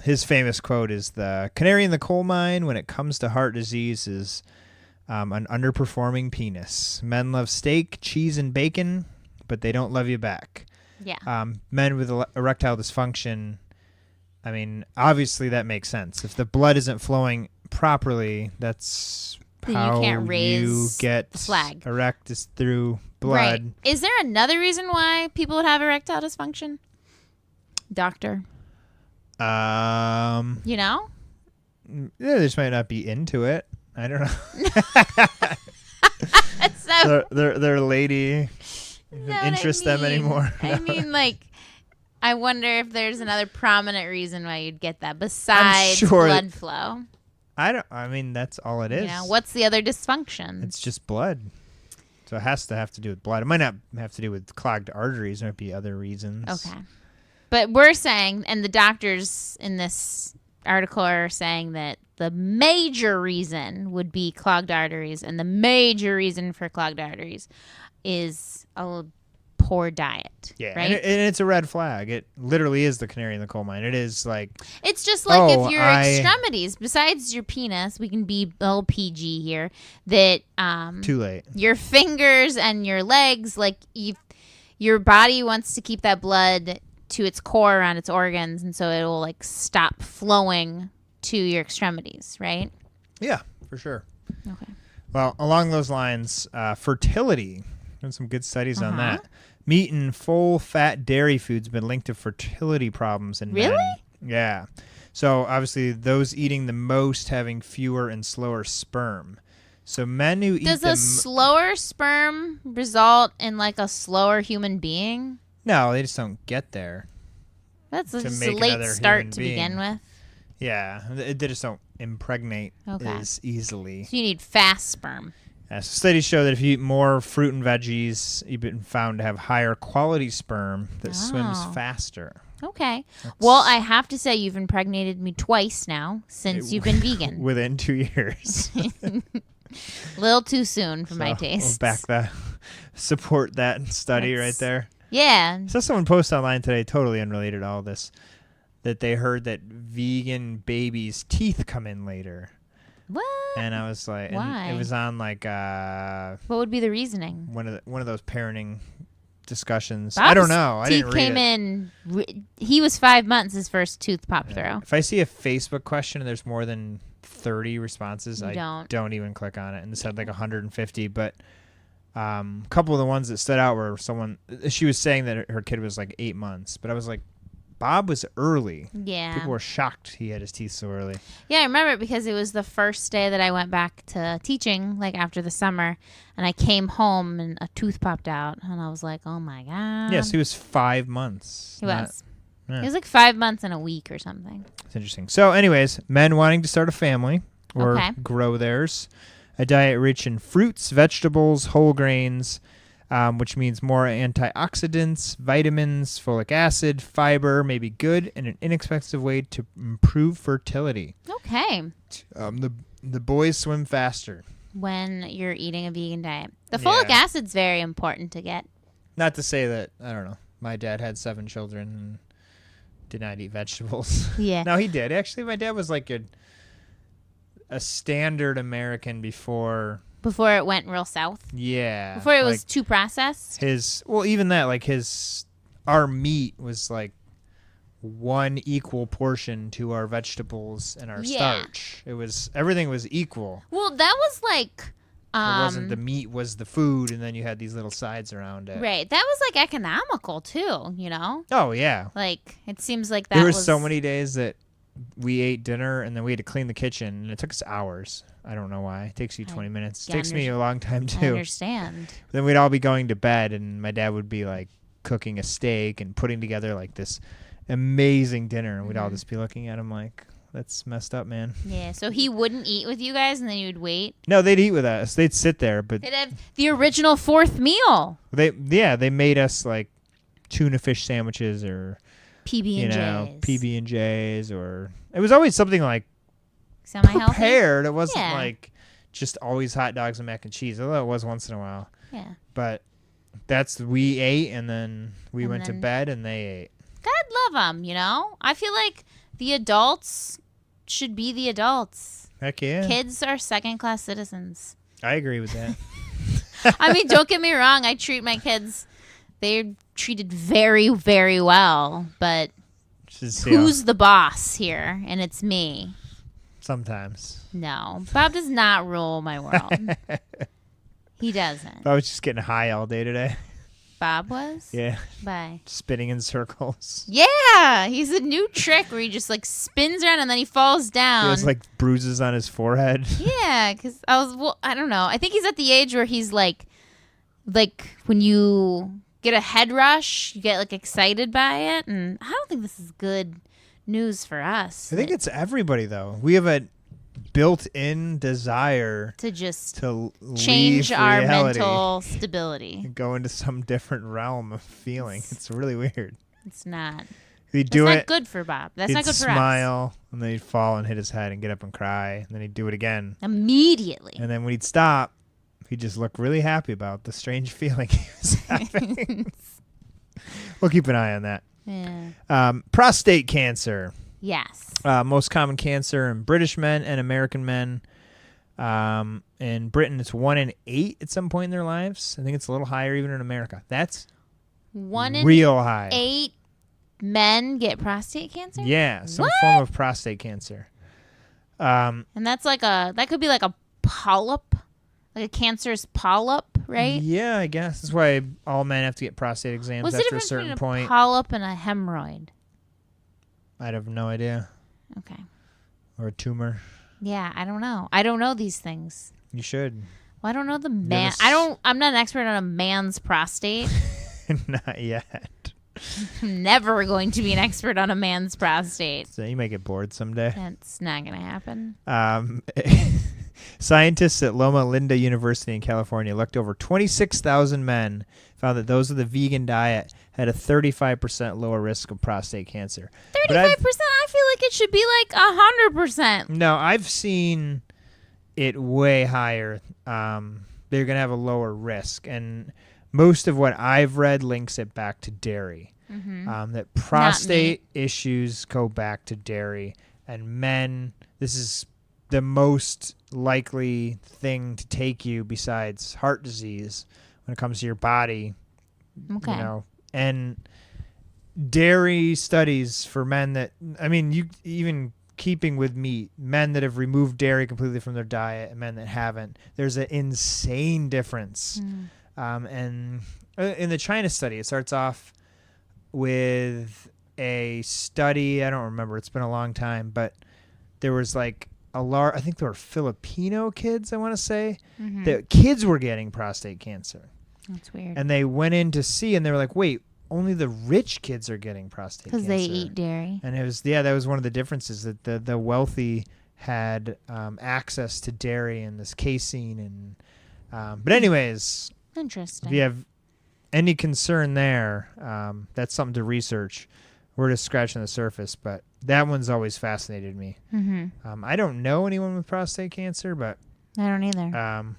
His famous quote is, "The canary in the coal mine when it comes to heart disease is an underperforming penis. Men love steak, cheese, and bacon, but they don't love you back." Yeah. Men with erectile dysfunction, I mean, obviously that makes sense. If the blood isn't flowing properly, that's Then you how can't raise you get the flag. erect is through blood. Right. Is there another reason why people would have erectile dysfunction? Doctor. You know? Yeah, they just might not be into it. I don't know. So, their lady know doesn't what interest them mean? anymore. I mean, like, I wonder if there's another prominent reason why you'd get that besides sure blood flow. I mean, that's all it is. You know, what's the other dysfunction? It's just blood. So it has to do with blood. It might not have to do with clogged arteries. There might be other reasons. Okay. But we're saying, and the doctors in this article are saying that the major reason would be clogged arteries, and the major reason for clogged arteries is a poor diet. Yeah, Right? and it's a red flag. It literally is the canary in the coal mine. It is like, It's just like Oh, if your extremities, besides your penis, we can be a little PG here, that too late. your fingers and your legs, like your body wants to keep that blood to its core around its organs, and so it will like stop flowing to your extremities, right? Yeah, for sure. Okay. Well, along those lines, fertility. There's some good studies on that. Meat and full-fat dairy foods have been linked to fertility problems in men. Really? Yeah. So obviously, those eating the most having fewer and slower sperm. So men who eat Does a slower sperm result in like a slower human being? no, they just don't get there. That's To just a make late another start human to begin being. with. Yeah, they just don't impregnate Okay. as easily. So you need fast sperm. So studies show that if you eat more fruit and veggies, you've been found to have higher quality sperm that swims Oh. faster. Okay. Well, I have to say you've impregnated me twice now since you've been vegan. Within 2 years. A little too soon for my So, taste. We'll support that study That's- right there. Yeah. I saw someone post online today, totally unrelated to all this, that they heard that vegan babies' teeth come in later. What? And I was like, Why? and it was on like What would be the reasoning? one of those parenting discussions. Bob's I don't know. I teeth didn't read came it. in. He was 5 months. His first tooth popped through. If I see a Facebook question and there's more than 30 responses, You I don't. even click on it. And this had like 150, but a couple of the ones that stood out were she was saying that her kid was like 8 months, but I was like, Bob was early. Yeah. People were shocked he had his teeth so early. Yeah, I remember it because it was the first day that I went back to teaching, like after the summer, and I came home and a tooth popped out, and I was like, "Oh my god!" Yes, he was 5 months. he was. yeah. He was like 5 months and a week or something. It's interesting. So, anyways, men wanting to start a family or Okay. grow theirs, a diet rich in fruits, vegetables, whole grains, which means more antioxidants, vitamins, folic acid, fiber may be good and an inexpensive way to improve fertility. Okay. The boys swim faster. When you're eating a vegan diet, the folic Yeah. acid's very important to get. Not to say that, I don't know, my dad had 7 children and did not eat vegetables. Yeah. No, he did. Actually, my dad was like a standard American before. Before it went real south. Yeah. Before it was like too processed. even that, like our meat was like one equal portion to our vegetables and our starch. Everything was equal. Well, that was like. It wasn't the meat was the food, and then you had these little sides around it. Right. That was like economical too, you know? Oh, yeah. Like, it seems like that There was was so many days that we ate dinner, and then we had to clean the kitchen, and it took us hours. I don't know why. It takes you 20 minutes. It takes me a long time, I too. understand. Then we'd all be going to bed, and my dad would be, like, cooking a steak and putting together, like, this amazing dinner, and we'd all just be looking at him like, that's messed up, man. Yeah, so he wouldn't eat with you guys, and then you would wait? No, they'd eat with us. They'd sit there, but They'd have the original 4th meal. they made us, like, tuna fish sandwiches or PB&Js. PB&Js, or it was always something like Semi-healthy? prepared. It wasn't Yeah. like just always hot dogs and mac and cheese, although it was once in a while. Yeah. But we ate, and then we went to bed, and they ate. God love them, you know? I feel like the adults should be the adults. Heck yeah. Kids are second-class citizens. I agree with that. I mean, don't get me wrong. I treat my kids, they're treated very, very well. But who's the boss here? And it's me. Sometimes. No. Bob does not rule my world. He doesn't. I was just getting high all day today. Bob was? Yeah. Bye. Spinning in circles. Yeah. He's a new trick where he just like spins around and then he falls down. He has like bruises on his forehead. Yeah. Because I don't know. I think he's at the age where he's like when you get a head rush, you get like excited by it. And I don't think this is good news for us. I think it's everybody, though. We have a built-in desire to just to change leave our reality mental stability. and go into some different realm of feeling. It's really weird. It's not. He'd do That's it. not good for Bob. That's He'd not good for us. smile, and then he'd fall and hit his head and get up and cry, and then he'd do it again. Immediately. And then when he'd stop, he'd just look really happy about the strange feeling he was having. We'll keep an eye on that. Yeah. Prostate cancer. Yes. Most common cancer in British men and American men. In Britain, it's 1 in 8 at some point in their lives. I think it's a little higher even in America. That's 1 in real high. 8 men get prostate cancer? Yeah, some What? form of prostate cancer. And that's that could be like a polyp, like a cancerous polyp, right? Yeah, I guess. That's why all men have to get prostate exams What's the after a difference certain between point. a polyp and a hemorrhoid? I'd have no idea. Okay. Or a tumor. Yeah, I don't know. I don't know these things. You should. Well, I don't know the Never man. I'm not an expert on a man's prostate. Not yet. I'm never going to be an expert on a man's prostate. So you might get bored someday. That's not going to happen. Scientists at Loma Linda University in California looked over 26,000 men, found that those with a vegan diet had a 35% lower risk of prostate cancer. 35%? I feel like it should be like 100%. No, I've seen it way higher. They're going to have a lower risk. And most of what I've read links it back to dairy. Mm-hmm. That prostate issues go back to dairy. And men, this is the most likely thing to take you besides heart disease when it comes to your body. Okay. You know, and dairy studies for men that, I mean, you even keeping with meat, men that have removed dairy completely from their diet and men that haven't, there's an insane difference. And in the China study, it starts off with a study, I don't remember, it's been a long time, but there was like I think there were Filipino kids, I want to say, that kids were getting prostate cancer. That's weird. And they went in to see, and they were like, wait, only the rich kids are getting prostate cancer. Because they eat dairy. And it was, that was one of the differences, that the wealthy had access to dairy and this casein. And but anyways, interesting. if you have any concern there, that's something to research. We're just scratching the surface, but that one's always fascinated me. I don't know anyone with prostate cancer, but I don't either.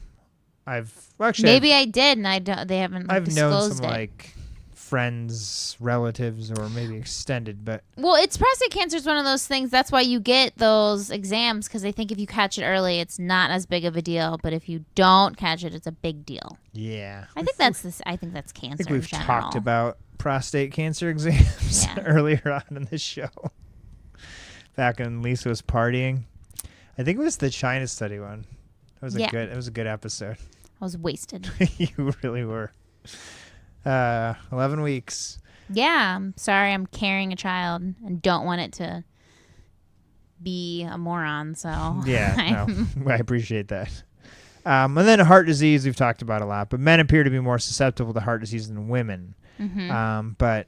actually Maybe I did, and I don't. They haven't I've known disclosed some it. like friends, relatives, or maybe extended, but Well, it's prostate cancer is one of those things. That's why you get those exams, because they think if you catch it early, it's not as big of a deal. But if you don't catch it, it's a big deal. yeah. I think that's this. I think that's I cancer. think we've in general. talked about prostate cancer exams Yeah. earlier on in this show. Back when Lisa was partying. I think it was the China study one. It was it was a good episode. I was wasted. You really were. 11 weeks. Yeah, I'm sorry. I'm carrying a child and don't want it to be a moron. So Yeah, no, I appreciate that. And then heart disease we've talked about a lot, but men appear to be more susceptible to heart disease than women. But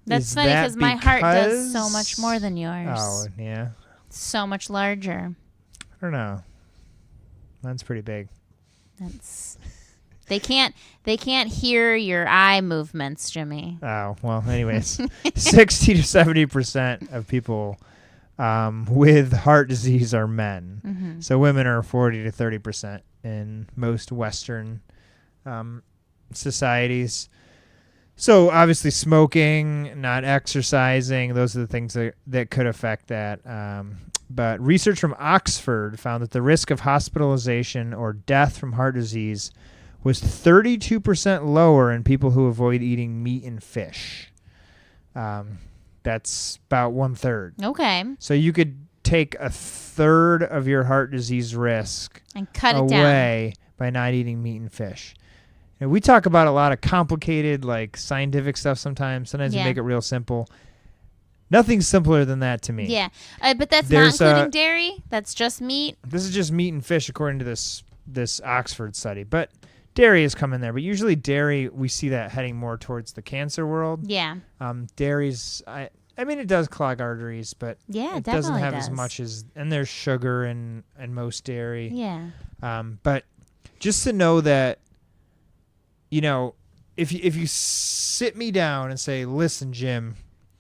that's is funny that because my heart does because- so much more than yours. Oh, yeah. So much larger. I don't know. Mine's pretty big. That's they can't hear your eye movements, Jimmy. Oh, well, anyways, 60 to 70% of people with heart disease are men. So women are 40 to 30% in most Western societies. So obviously smoking, not exercising, those are the things that could affect that. But research from Oxford found that the risk of hospitalization or death from heart disease was 32% lower in people who avoid eating meat and fish. That's about 1/3. Okay. So you could take 1/3 of your heart disease risk And cut it down. away by not eating meat and fish. And we talk about a lot of complicated, like scientific stuff sometimes. Sometimes we Yeah. make it real simple. Nothing's simpler than that to me. Yeah. But that's There's not including dairy. That's just meat. This is just meat and fish according to this Oxford study. But dairy has come in there. But usually dairy, we see that heading more towards the cancer world. Yeah. Dairy's, I mean, it does clog arteries, but Yeah, it definitely doesn't have does. as much as, and there's sugar in most dairy. Yeah. But just to know that, you know, if you sit me down and say, listen, Jim,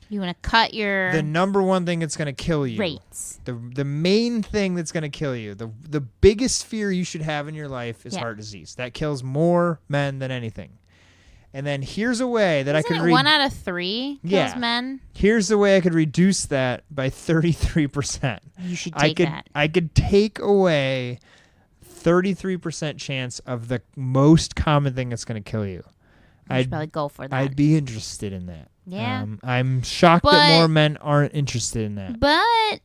You want to cut your the number one thing that's going to kill you, rates. the main thing that's going to kill you, the biggest fear you should have in your life is Yeah. heart disease. That kills more men than anything. And then here's a way that I Isn't could it 1 out of 3 kills Yeah. men? Here's the way I could reduce that by 33%. You should take that. I could take away 33% chance of the most common thing that's going to kill you. You should probably go for that. I'd be interested in that. Yeah. I'm shocked that But- more men aren't interested in that. But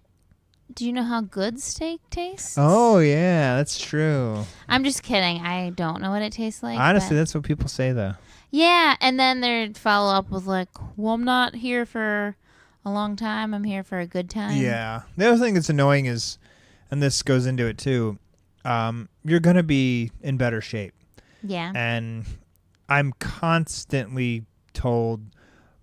do you know how good steak tastes? Oh, yeah, that's true. I'm just kidding. I don't know what it tastes like. Honestly, but- that's what people say, though. yeah. And then they'd follow up with like, well, I'm not here for a long time. I'm here for a good time. Yeah. The other thing that's annoying is, and this goes into it too, you're going to be in better shape. Yeah. And I'm constantly told,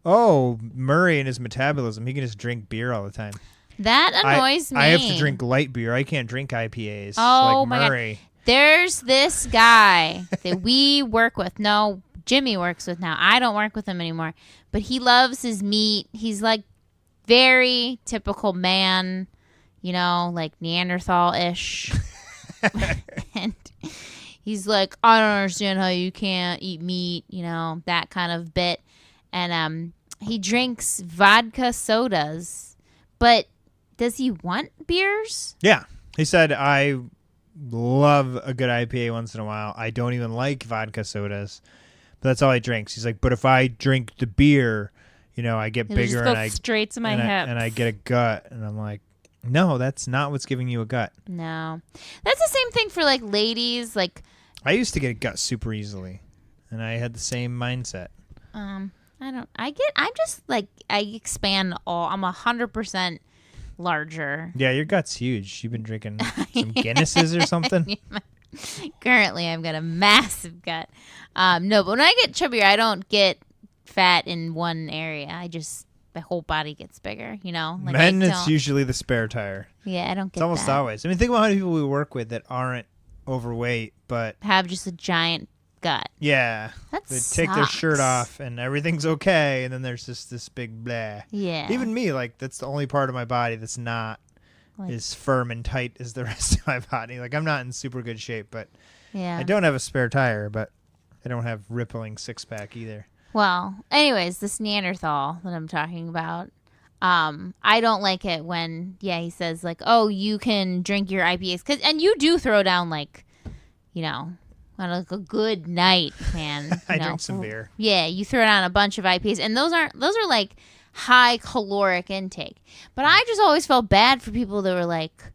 oh, Murray and his metabolism, he can just drink beer all the time. That annoys me. I have to drink light beer. I can't drink IPAs Oh, like my God. Murray. There's this guy that we work with. No, Jimmy works with now. I don't work with him anymore. But he loves his meat. He's like very typical man, you know, like Neanderthal-ish. And he's like, I don't understand how you can't eat meat, you know, that kind of bit. And he drinks vodka sodas. But does he want beers? Yeah. He said, I love a good IPA once in a while. I don't even like vodka sodas. But that's all he drinks. He's like, but if I drink the beer, you know, I get It'll bigger just go and I straight to my and hips. I get a gut. And I'm like, no, that's not what's giving you a gut. No. That's the same thing for like ladies. Like, I used to get a gut super easily. And I had the same mindset. I'm just like, I expand all. I'm 100% larger. Yeah, your gut's huge. You've been drinking some Guinnesses or something? Currently, I've got a massive gut. No, but when I get chubbier, I don't get fat in one area. My whole body gets bigger, you know? Like Men, I it's don't- usually the spare tire. Yeah, I don't get It's almost that. always. I mean, think about how many people we work with that aren't overweight, but Have just a giant gut. yeah, That they take their shirt sucks. off and everything's okay, and then there's just this big blah. Yeah. Even me, like that's the only part of my body that's not Like- as firm and tight as the rest of my body. Like I'm not in super good shape, but Yeah. I don't have a spare tire, but I don't have rippling six-pack either. Well, anyways, this Neanderthal that I'm talking about, I don't like it when, he says like, oh, you can drink your IPAs. And you do throw down like, on like a good night, man. I drink some beer. Yeah, you throw down a bunch of IPAs. And those are like high caloric intake. But I just always felt bad for people that were like,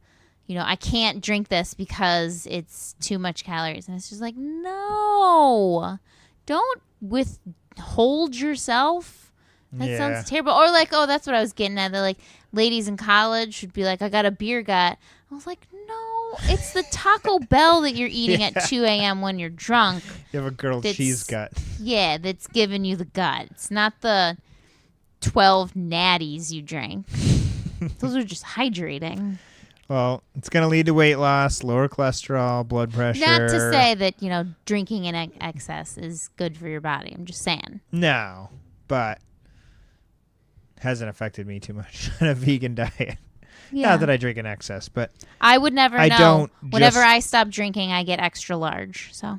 I can't drink this because it's too much calories. And it's just like, no, don't withhold yourself. That sounds terrible. Or like, oh, that's what I was getting at. That like ladies in college would be like, I got a beer gut. I was like, no, it's the Taco Bell that you're eating at 2 a.m. when you're drunk. You have a grilled cheese gut. Yeah, that's giving you the gut. It's not the 12 natties you drank. Those are just hydrating. Well, it's going to lead to weight loss, lower cholesterol, blood pressure. Not to say that, drinking in excess is good for your body. I'm just saying. No, but hasn't affected me too much on a vegan diet. Yeah. Not that I drink in excess, but I would never know. Don't Whenever I stop drinking, I get extra large. So.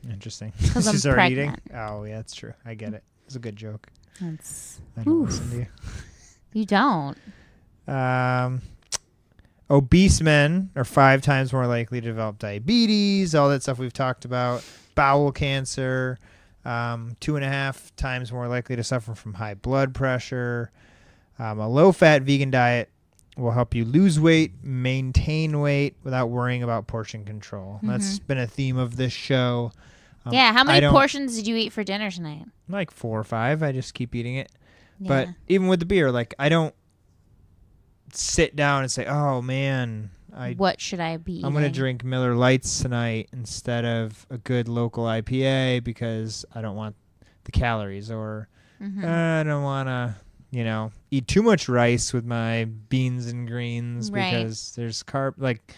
Interesting. Because I'm Start pregnant. eating? Oh, yeah, that's true. I get it. It's a good joke. I don't Oof. listen to you. You don't. Obese men are 5 times more likely to develop diabetes, all that stuff we've talked about, bowel cancer, 2.5 times more likely to suffer from high blood pressure. A low-fat vegan diet will help you lose weight, maintain weight without worrying about portion control. Mm-hmm. That's been a theme of this show. How many portions did you eat for dinner tonight? Like 4 or 5. I just keep eating it. Yeah. But even with the beer, like I don't sit down and say, oh, man, what should I be eating? I'm going to drink Miller Lights tonight instead of a good local IPA because I don't want the calories, or I don't want to, eat too much rice with my beans and greens because there's carb. Like,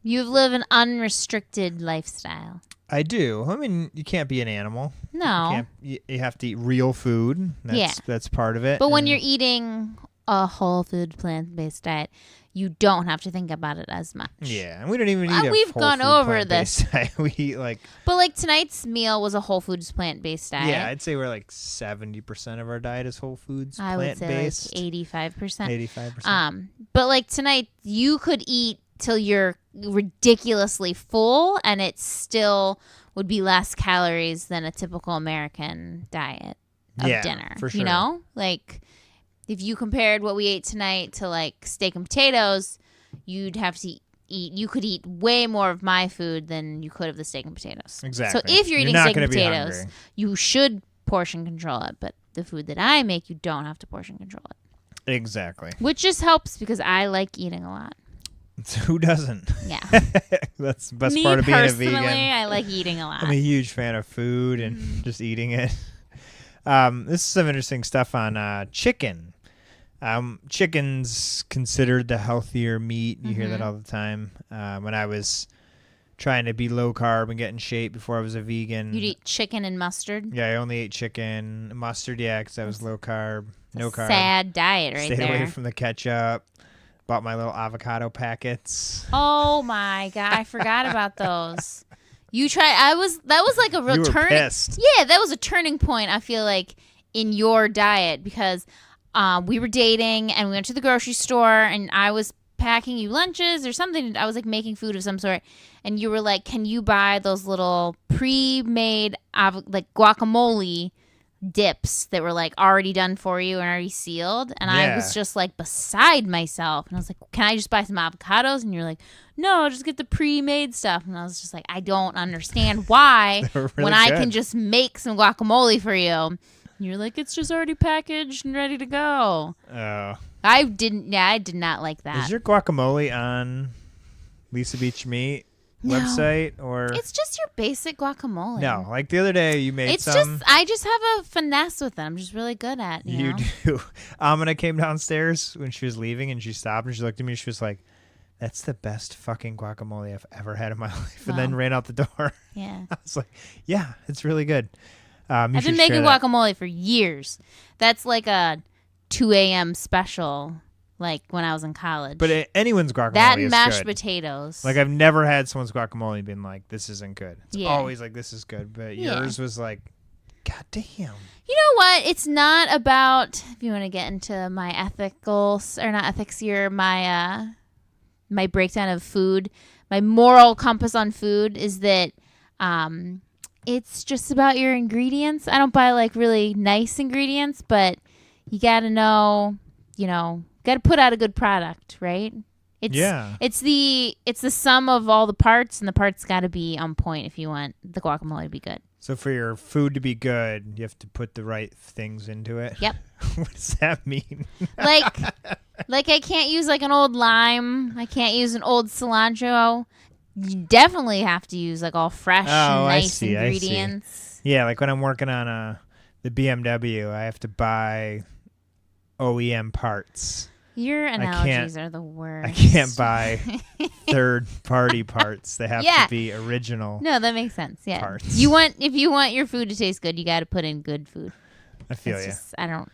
you live an unrestricted lifestyle. I do. I mean, you can't be an animal. No. You have to eat real food. That's part of it. But when you're eating a whole food plant-based diet, you don't have to think about it as much. Yeah, and we don't even eat we've gone over this. We eat like... But like tonight's meal was a whole foods plant-based diet. Yeah, I'd say we're like 70% of our diet is whole foods plant-based. I would say like 85%. 85%. But like tonight, you could eat till you're ridiculously full, and it still would be less calories than a typical American diet of dinner. For sure. Like if you compared what we ate tonight to like steak and potatoes, you'd have to eat. You could eat way more of my food than you could of the steak and potatoes. Exactly. So if you're eating steak and potatoes, you should portion control it. But the food that I make, you don't have to portion control it. Exactly. Which just helps because I like eating a lot. Who doesn't? Yeah. That's the best part of being a vegan. Me personally, I like eating a lot. I'm a huge fan of food and just eating it. This is some interesting stuff on chicken. Chicken's considered the healthier meat. You hear that all the time. When I was trying to be low carb and get in shape before I was a vegan. You'd eat chicken and mustard? Yeah, I only ate chicken. Mustard, because I was low carb. No carb. Sad diet right Stayed there. away from the ketchup. Bought my little avocado packets. Oh my God, I forgot about those. You tried. That was like a real You were pissed. Yeah, that was a turning point. I feel like in your diet because we were dating and we went to the grocery store and I was packing you lunches or something. I was like making food of some sort, and you were like, "Can you buy those little pre-made like guacamole dips that were like already done for you and already sealed?" And I was just like beside myself, and I was like, "Can I just buy some avocados?" And you're like, "No, just get the pre-made stuff." And I was just like, I don't understand why really when I good. can just make some guacamole for you. And you're like, "It's just already packaged and ready to go." Oh. I did not like that. Is your guacamole on Lisa Beach Meat website, or it's just your basic guacamole? No, like the other day you made some. I just have a finesse with it. I'm just really good at. You know? Do. Amina came downstairs when she was leaving, and she stopped and she looked at me. And she was like, "That's the best fucking guacamole I've ever had in my life," and then ran out the door. Yeah, I was like, "Yeah, it's really good." I've been making guacamole for years. That's like a 2 a.m. special like when I was in college. But anyone's guacamole that is and mashed good. potatoes. Like I've never had someone's guacamole and been like, this isn't good. It's Yeah. always like, this is good. But Yeah. yours was like, God damn. You know what? It's not about, if you want to get into my ethicals, or not ethics here, my my breakdown of food, my moral compass on food is that it's just about your ingredients. I don't buy like really nice ingredients, but you got to know, got to put out a good product, right? It's the sum of all the parts, and the parts got to be on point if you want the guacamole to be good. So for your food to be good, you have to put the right things into it. Yep. What does that mean? Like I can't use like an old lime. I can't use an old cilantro. You definitely have to use like all fresh and nice ingredients. Yeah, like when I'm working on the BMW, I have to buy OEM parts. Your analogies are the worst. I can't buy third-party parts. They have to be original. No, that makes sense. Yeah. Parts. If you want your food to taste good, you got to put in good food. I feel you. I don't.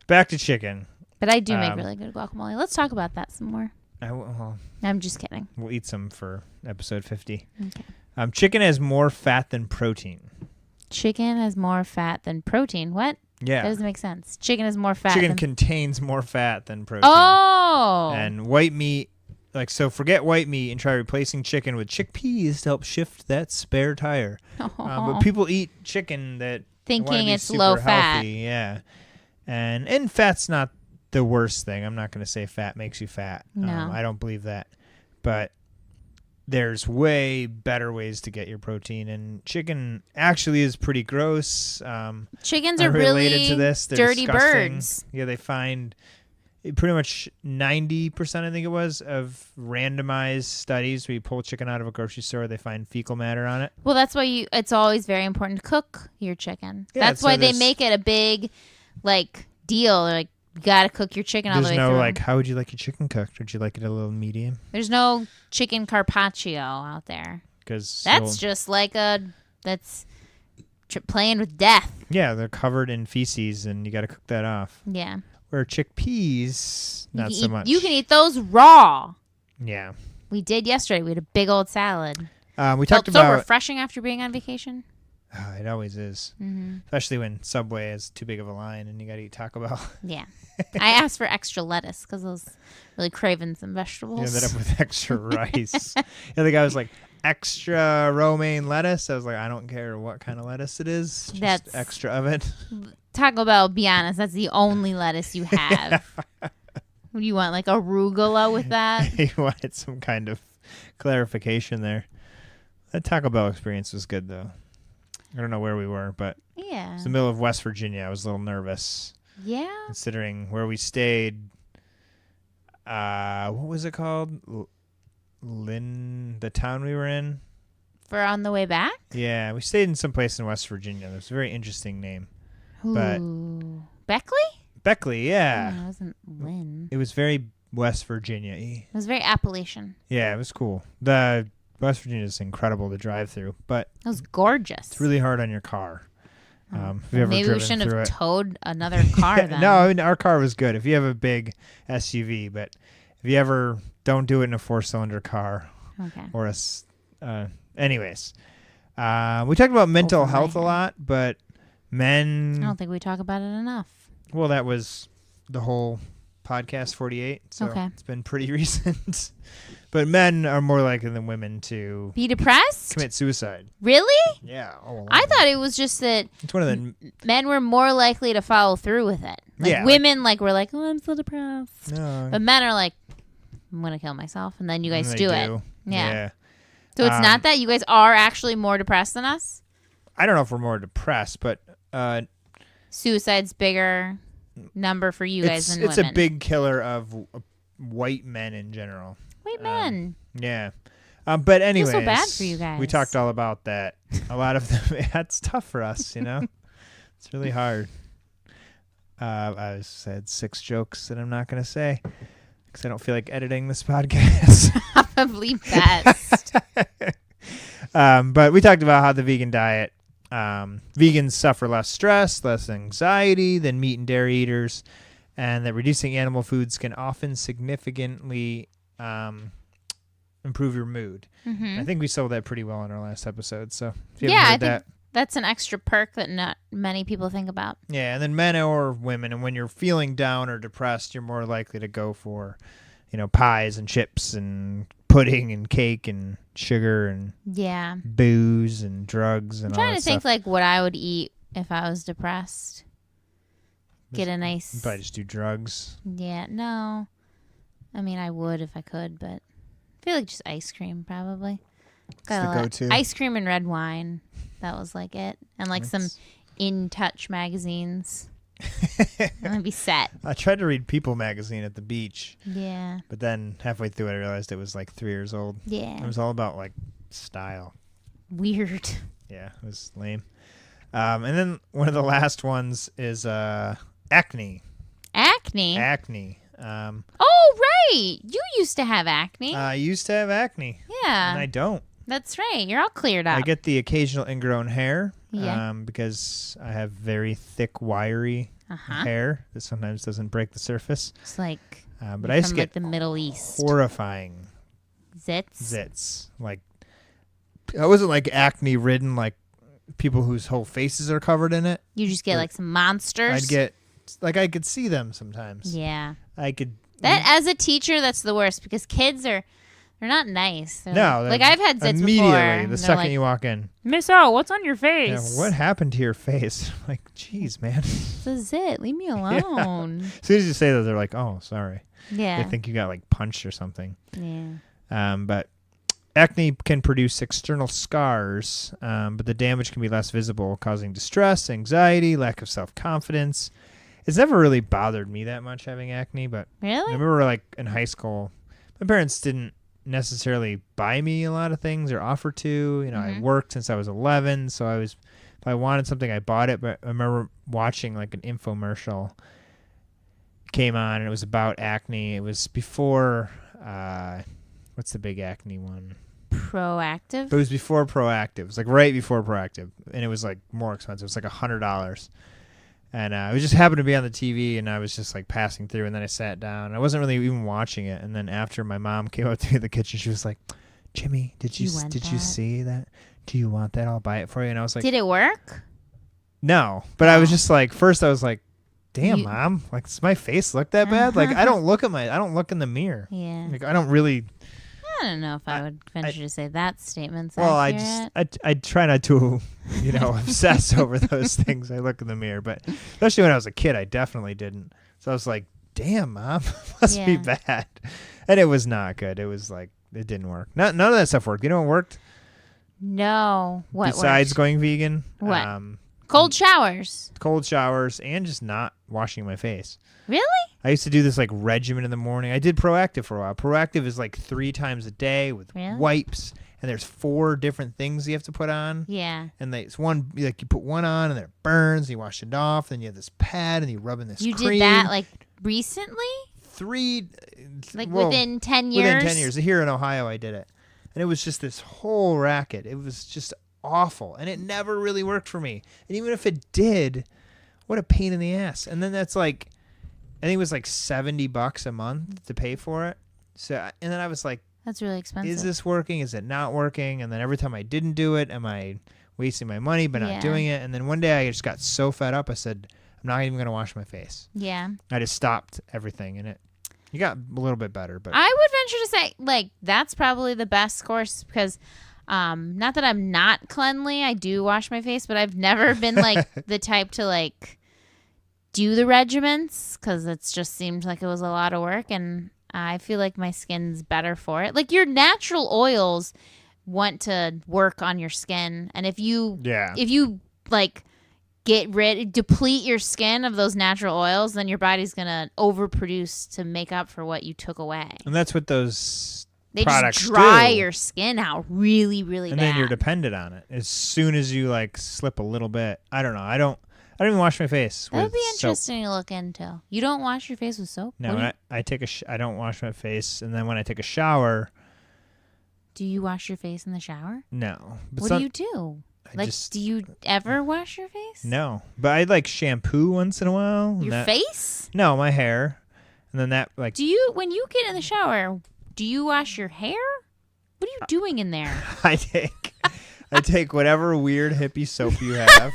Back to chicken. But I do make really good guacamole. Let's talk about that some more. Well, I'm just kidding. We'll eat some for episode 50. Okay. Chicken has more fat than protein. Chicken has more fat than protein. What? Yeah. That doesn't make sense. Chicken has more fat. Chicken contains more fat than protein. Oh. And white meat, so forget white meat and try replacing chicken with chickpeas to help shift that spare tire. But people eat chicken that thinking it's super low healthy. fat. Yeah. And fat's not the worst thing. I'm not going to say fat makes you fat. No. I don't believe that. But there's way better ways to get your protein, and chicken actually is pretty gross. Chickens are related really to this. They're dirty disgusting. birds. Yeah, they find pretty much 90%, I think it was, of randomized studies where you pull chicken out of a grocery store, they find fecal matter on it. Well, that's why it's always very important to cook your chicken. Yeah, that's so why they make it a big deal. They're like, you got to cook your chicken all the way through. There's no how would you like your chicken cooked? Would you like it a little medium? There's no chicken carpaccio out there. Because that's just like playing with death. Yeah, they're covered in feces, and you got to cook that off. Yeah. Where chickpeas, not so much. You can eat those raw. Yeah. We did yesterday. We had a big old salad. We talked about so refreshing after being on vacation. It always is, especially when Subway is too big of a line and you got to eat Taco Bell. Yeah. I asked for extra lettuce because I was really craving some vegetables. You ended up with extra rice. Yeah, the guy was like, extra romaine lettuce. I was like, I don't care what kind of lettuce it is. Just That's extra of it. Taco Bell, be honest, that's the only lettuce you have. What do you want, like arugula with that? He wanted some kind of clarification there. That Taco Bell experience was good, though. I don't know where we were, but yeah, it's the middle of West Virginia. I was a little nervous. Yeah. Considering where we stayed. What was it called? The town we were in. For on the way back? Yeah, we stayed in some place in West Virginia. It was a very interesting name. Ooh. But Beckley? Beckley, yeah. Oh, it wasn't Lynn. It was very West Virginia-y. It was very Appalachian. Yeah, it was cool. The West Virginia is incredible to drive through, but it was gorgeous. It's really hard on your car. Maybe we shouldn't have towed another car then. No, I mean, our car was good. If you have a big SUV, but if you ever don't do it in a 4-cylinder car, or anyways, we talked about mental health a lot, but men. I don't think we talk about it enough. Well, that was the whole podcast 48, so it's been pretty recent. But men are more likely than women to be depressed, commit suicide. Really? Yeah. I thought it was just that it's one of the men were more likely to follow through with it. Women were like, oh, I'm so depressed. No. But men are like, I'm gonna kill myself, and then you guys do it. Yeah. So it's not that you guys are actually more depressed than us. I don't know if we're more depressed, but suicide's bigger number for you guys than women. It's a big killer of white men in general. White men. Yeah. But anyways, I feel so bad for you guys. We talked all about that. A lot of them, it's tough for us, It's really hard. I said 6 jokes that I'm not going to say because I don't feel like editing this podcast. Probably best. But we talked about how the vegan diet, vegans suffer less stress, less anxiety than meat and dairy eaters. and that reducing animal foods can often significantly improve your mood. Mm-hmm. I think we sold that pretty well in our last episode. So if you Yeah, haven't I heard think that, that's an extra perk that not many people think about. yeah, and then men or women, and when you're feeling down or depressed, you're more likely to go for, pies and chips and pudding and cake and sugar and Yeah. booze and drugs and I'm all trying that to think stuff. like what I would eat if I was depressed. Get a nice. Probably just do drugs. Yeah, no. I mean, I would if I could, but I feel like just ice cream probably. the go-to. Ice cream and red wine. That was like it, and like some In Touch magazines. And I'd be set. I tried to read People magazine at the beach, Yeah. but then halfway through it, I realized it was like 3 years old. Yeah. It was all about like style. Weird. Yeah, it was lame. And then one of the last ones is acne. Acne. Acne. Oh, right. You used to have acne. I used to have acne, yeah. and I don't. That's right. You're all cleared up. I get the occasional ingrown hair Yeah. because I have very thick, wiry Uh-huh. hair that sometimes doesn't break the surface. It's like But you're I used from to like get the Middle East. horrifying Zits. zits. Like, I wasn't like acne ridden, like people whose whole faces are covered in it. You just get like some monsters. I'd get, like, I could see them sometimes. Yeah. I could. That as a teacher, that's the worst because kids they're not nice. They're No, like I've had zits immediately before. and the they're second like, you walk in. Miss O, what's on your Yeah, face? what happened to your face? Like, geez, man. It's a zit. Leave me alone. As soon as you say that, they're like, "Oh, sorry." Yeah. They think you got like punched or something. Yeah. But acne can produce external scars, but the damage can be less visible, causing distress, anxiety, lack of self-confidence. It's never really bothered me that much having acne, but I Really? remember like in high school, my parents didn't necessarily buy me a lot of things or offer to. I worked since I was 11, so if I wanted something, I bought it. But I remember watching like an infomercial came on, and it was about acne. It was before, what's the big acne one? Proactive. It was before Proactive. It was like right before Proactive, and it was like more expensive. It was like $100. And it just happened to be on the TV, and I was just like passing through, and then I sat down. I wasn't really even watching it, and then after my mom came up to me in the kitchen, she was like, "Jimmy, did you see that? Do you want that? I'll buy it for you." And I was like, Did it work? "No," but I was just like, first I was like, "Damn, Mom, like does my face look that bad?" Like I don't look in the mirror. Yeah. Like I don't really. I don't know if I would venture to say that statement's Well, accurate. I try not to, obsess over those things. I look in the mirror, but especially when I was a kid, I definitely didn't. So I was like, "Damn, Mom, must be bad," and it was not good. It was like it didn't work. None of that stuff worked. You know what worked? No. What Besides worked? going vegan? What? Cold showers. Cold showers and just not washing my face. Really? I used to do this like regimen in the morning. I did Proactive for a while. Proactive is like 3 times a day with wipes, and there's 4 different things you have to put on. Yeah. And it's one, like you put one on and then it burns, and you wash it off, then you have this pad and you rub in this You cream. did that like recently? 3 Like within 10 years? Within 10 years. Here in Ohio I did it. And it was just this whole racket. It was just awful. And it never really worked for me. And even if it did, what a pain in the ass. And then that's like, I think it was like $70 a month to pay for it. So, and then I was like, That's really expensive. is this working? Is it not working? And then every time I didn't do it, am I wasting my money by not doing it? And then one day I just got so fed up, I said, I'm not even going to wash my face. Yeah. I just stopped everything, and you got a little bit better. But I would venture to say, like, that's probably the best course because not that I'm not cleanly. I do wash my face, but I've never been, like, the type to, like, do the regimens because it's just seemed like it was a lot of work, and I feel like my skin's better for it. Like, your natural oils want to work on your skin, and if you like deplete your skin of those natural oils, then your body's gonna overproduce to make up for what you took away. And that's what those They products just dry do. your skin out really, really And bad. then you're dependent on it. As soon as you like slip a little bit, I don't know. I don't even wash my face. That would be with soap. interesting to look into. You don't wash your face with soap? No, when I take I don't wash my face, and then when I take a shower, Do you wash your face in the shower? no. But What do you do? I Like, do you ever wash your face? No, but I like shampoo once in a while. Your face? No, my hair. And then that like. When you get in the shower, do you wash your hair? What are you doing in there? I take whatever weird hippie soap you have.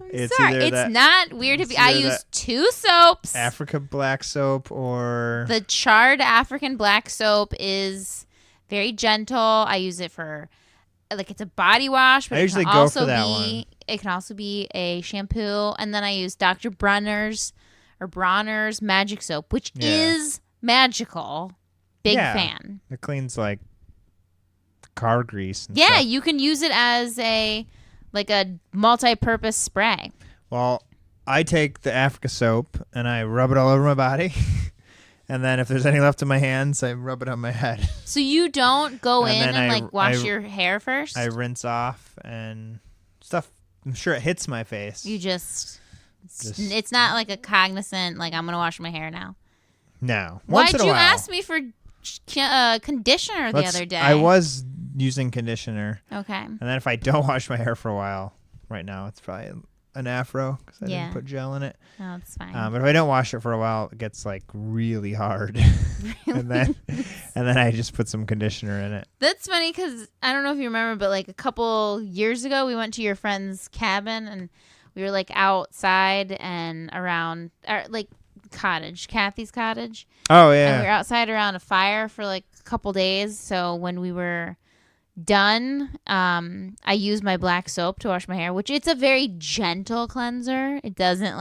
It's not weird hippie. I use 2 soaps. Africa black soap or the charred African black soap is very gentle. I use it for it's a body wash, but I usually go for that one. It can also be a shampoo, and then I use Dr. Bronner's magic soap, which is magical. Big fan. It cleans like car grease. And stuff. Stuff. You can use it as a multi-purpose spray. Well, I take the Africa soap and I rub it all over my body. And then if there's any left in my hands, I rub it on my head. So you don't go in and wash your hair first? I rinse off and stuff. I'm sure it hits my face. You just it's not like a cognizant, like I'm going to wash my hair now. No. Why'd you ask me for conditioner the other day? I was using conditioner. Okay. And then if I don't wash my hair for a while, right now it's probably an afro because I didn't put gel in it. Oh, it's fine. But if I don't wash it for a while, it gets like really hard. Really? and then I just put some conditioner in it. That's funny because I don't know if you remember, but like a couple years ago, we went to your friend's cabin and we were like outside and around like cottage, Kathy's cottage. Oh yeah. And we were outside around a fire for like a couple days. So when we were done, I use my black soap to wash my hair, which it's a very gentle cleanser. It doesn't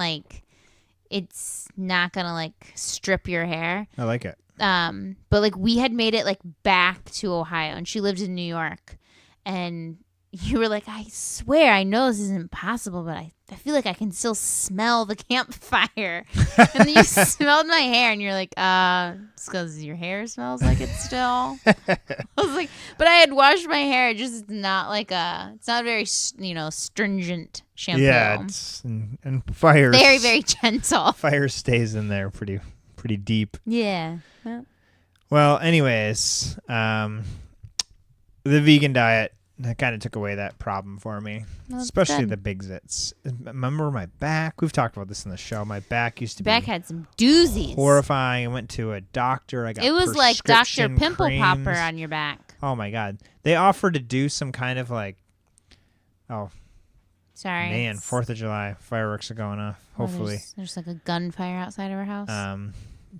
it's not gonna like strip your hair. I like it. But like we had made it like back to Ohio, and she lived in New York, and you were like, I swear I know this isn't possible, but I feel like I can still smell the campfire. And then you smelled my hair, and you're like, it's because your hair smells like it still. I was like, but I had washed my hair. It just not like it's not very, stringent shampoo. Yeah, and fire. Very, very gentle. Fire stays in there pretty deep. Yeah. Well, anyways, the vegan diet. That kind of took away that problem for me, especially the big zits. Remember my back? We've talked about this in the show. My back used to be had some doozies. Horrifying. I went to a doctor. I got it was like Dr. Pimple creams. Popper on your back. Oh my God! They offered to do some kind of sorry, man, 4th of July fireworks are going off. Hopefully, there's like a gunfire outside of our house.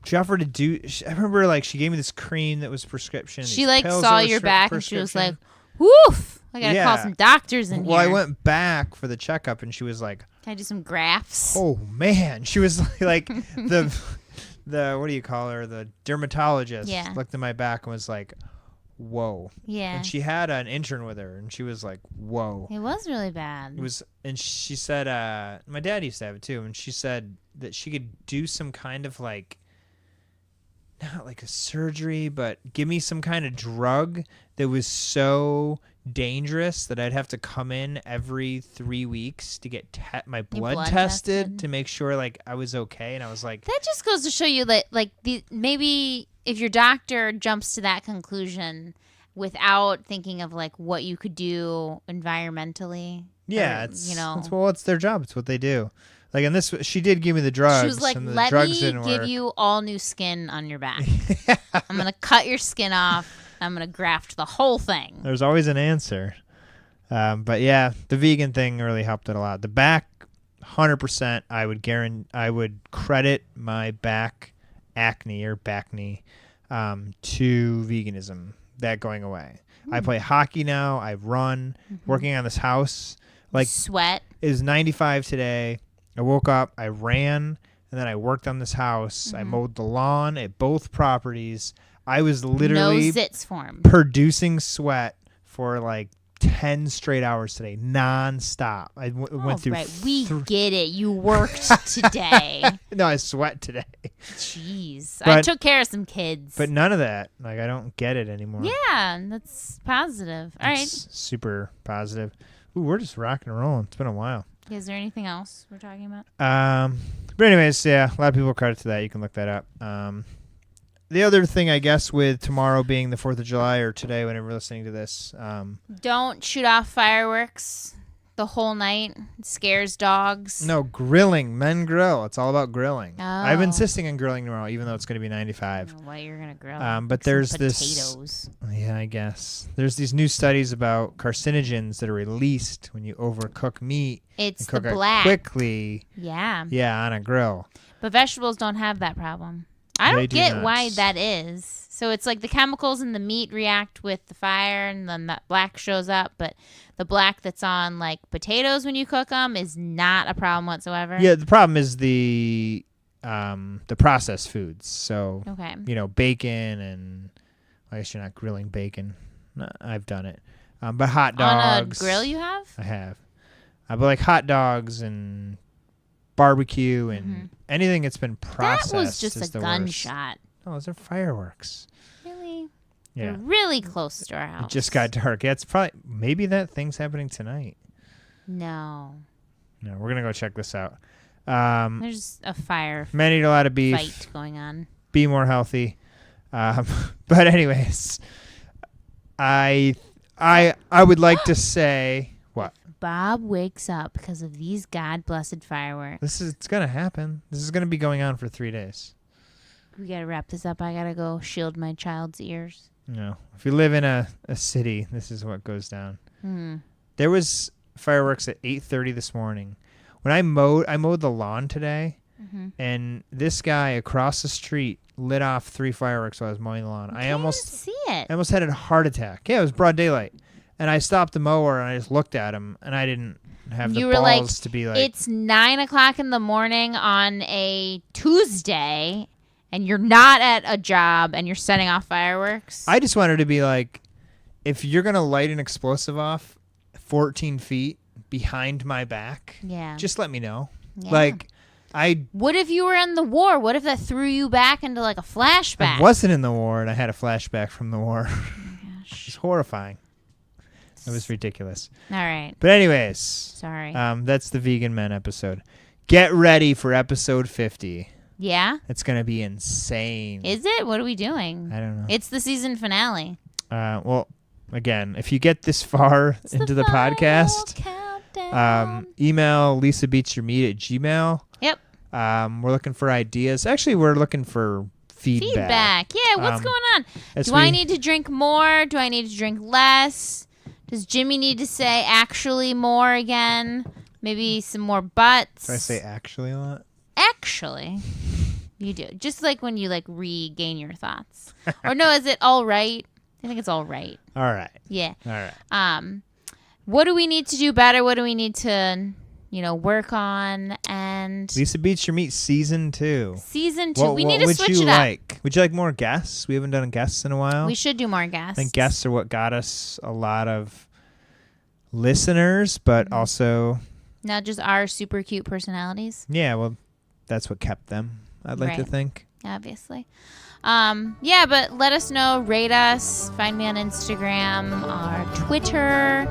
She offered to do. I remember she gave me this cream that was prescription. She saw your back and she was like, woof! I gotta call some doctors in here. Well, I went back for the checkup, and she was like, "Can I do some grafts?" Oh man, she was like the what do you call her? The dermatologist looked at my back and was like, "Whoa!" Yeah. And she had an intern with her, and she was like, "Whoa!" It was really bad. It was, and she said, my dad used to have it too, and she said that she could do some kind of not like a surgery, but give me some kind of drug that was so dangerous that I'd have to come in every 3 weeks to get my blood tested to make sure I was okay. And I was like, that just goes to show you that maybe if your doctor jumps to that conclusion without thinking of what you could do environmentally. Yeah, it's their job. It's what they do. And this, she did give me the drugs. She was like, and the let drugs me didn't give work. you all new skin on your back. I'm going to cut your skin off. I'm going to graft the whole thing. There's always an answer. But yeah, the vegan thing really helped it a lot. The back, 100%, I would credit my back acne or back knee to veganism, that going away. I play hockey now. I run, working on this house. Sweat. It was 95 today. I woke up, I ran, and then I worked on this house. I mowed the lawn at both properties. I was literally no zits form. Producing sweat for 10 straight hours today, nonstop. I went through. Right, we get it. You worked today. No, I sweat today. Jeez, I took care of some kids. But none of that. I don't get it anymore. Yeah, that's positive. All right, super positive. Ooh, we're just rocking and rolling. It's been a while. Is there anything else we're talking about? But anyways, yeah, a lot of people credit to that. You can look that up. the other thing, I guess, with tomorrow being the 4th of July or today, whenever you're listening to this, Don't shoot off fireworks the whole night. It scares dogs. no, grilling. Men grill. It's all about grilling. Oh. I'm insisting on grilling tomorrow, even though it's going to be 95. I don't know what you're gonna grill. But Some there's potatoes. Yeah, I guess. There's these new studies about carcinogens that are released when you overcook meat It's and the cook it black. quickly. Yeah. Yeah, on a grill. But vegetables don't have that problem. I They don't do get not. why that is. So it's like the chemicals in the meat react with the fire, and then that black shows up. But the black that's on like potatoes when you cook them is not a problem whatsoever. Yeah, the problem is the processed foods. So, Okay. bacon and I guess you're not grilling bacon. No, I've done it. But hot On a dogs. grill, you have? I have. But like hot dogs and barbecue and anything that's been processed. That was just is a the gunshot. Worst. No, those are fireworks. Really? Yeah. They're really close to our house. It just got dark. Yeah, it's probably maybe that thing's happening tonight. No. No, we're gonna go check this out. There's a fire Men eat a lot of beef. fight going on. Be more healthy. But anyways, I would like to say what Bob wakes up because of these God-blessed fireworks. it's gonna happen. This is gonna be going on for 3 days. We got to wrap this up. I got to go shield my child's ears. No, if you live in a city, this is what goes down. Hmm. There was fireworks at 8:30 this morning. When I mowed the lawn today, and this guy across the street lit off 3 fireworks while I was mowing the lawn. I almost see it. I almost had a heart attack. Yeah, it was broad daylight. And I stopped the mower and I just looked at him and I didn't have the You were like, balls to be like, It's 9:00 in the morning on a Tuesday, and you're not at a job, and you're setting off fireworks. I just wanted to be like, if you're going to light an explosive off 14 feet behind my back, Yeah. just let me know. Yeah. Like, What if you were in the war? What if that threw you back into like a flashback? I wasn't in the war and I had a flashback from the war. Gosh. It's horrifying. It was ridiculous. All right. But anyways, Sorry. that's the Vegan Men episode. Get ready for episode 50. Yeah? It's going to be insane. Is it? What are we doing? I don't know. It's the season finale. Well, again, if you get this far It's into the final podcast, countdown. email lisabeatsyourmeat@gmail. Yep. We're looking for ideas. Actually, we're looking for feedback. Yeah, what's going on? as Do I we- need to drink more? Do I need to drink less? Does Jimmy need to say actually more again? Maybe some more butts? Do I say actually a lot? Actually. You do. Just like when you like regain your thoughts. Or no, is it all right? I think it's all right. All right. Yeah. All right. What do we need to do better? What do we need to, work on? And Lisa Beats Your Meat season 2. season 2, we need to what switch would you it up. like? Would you like more guests? We haven't done guests in a while. We should do more guests. I think guests are what got us a lot of listeners, but also, Not just our super cute personalities, yeah, well, that's what kept them, I'd like to Right. think. obviously. Yeah, but let us know. Rate us. Find me on Instagram or Twitter,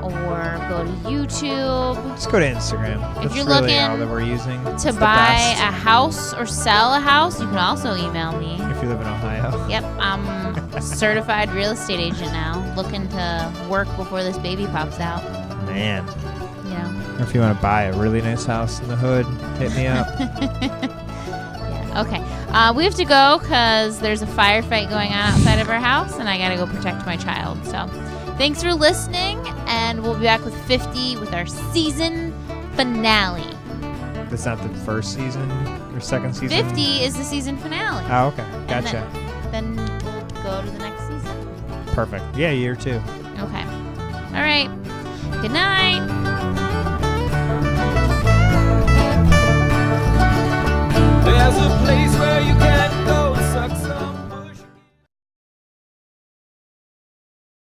or go to YouTube. Just go to Instagram. That's you're really looking all that we're using. It's To the buy best. a house or sell a house, you can also email me. If you live in Ohio. Yep, I'm a certified real estate agent now, looking to work before this baby pops out. Man. You know. If you want to buy a really nice house in the hood, hit me up. Yeah. Okay. We have to go because there's a firefight going on outside of our house, and I gotta go protect my child. So, thanks for listening, and we'll be back with 50 with our season finale. That's not the first season or second season? 50 is the season finale. Oh, okay. And Gotcha. Then we'll go to the next season. Perfect. Yeah, year 2. Okay. All right. Good night.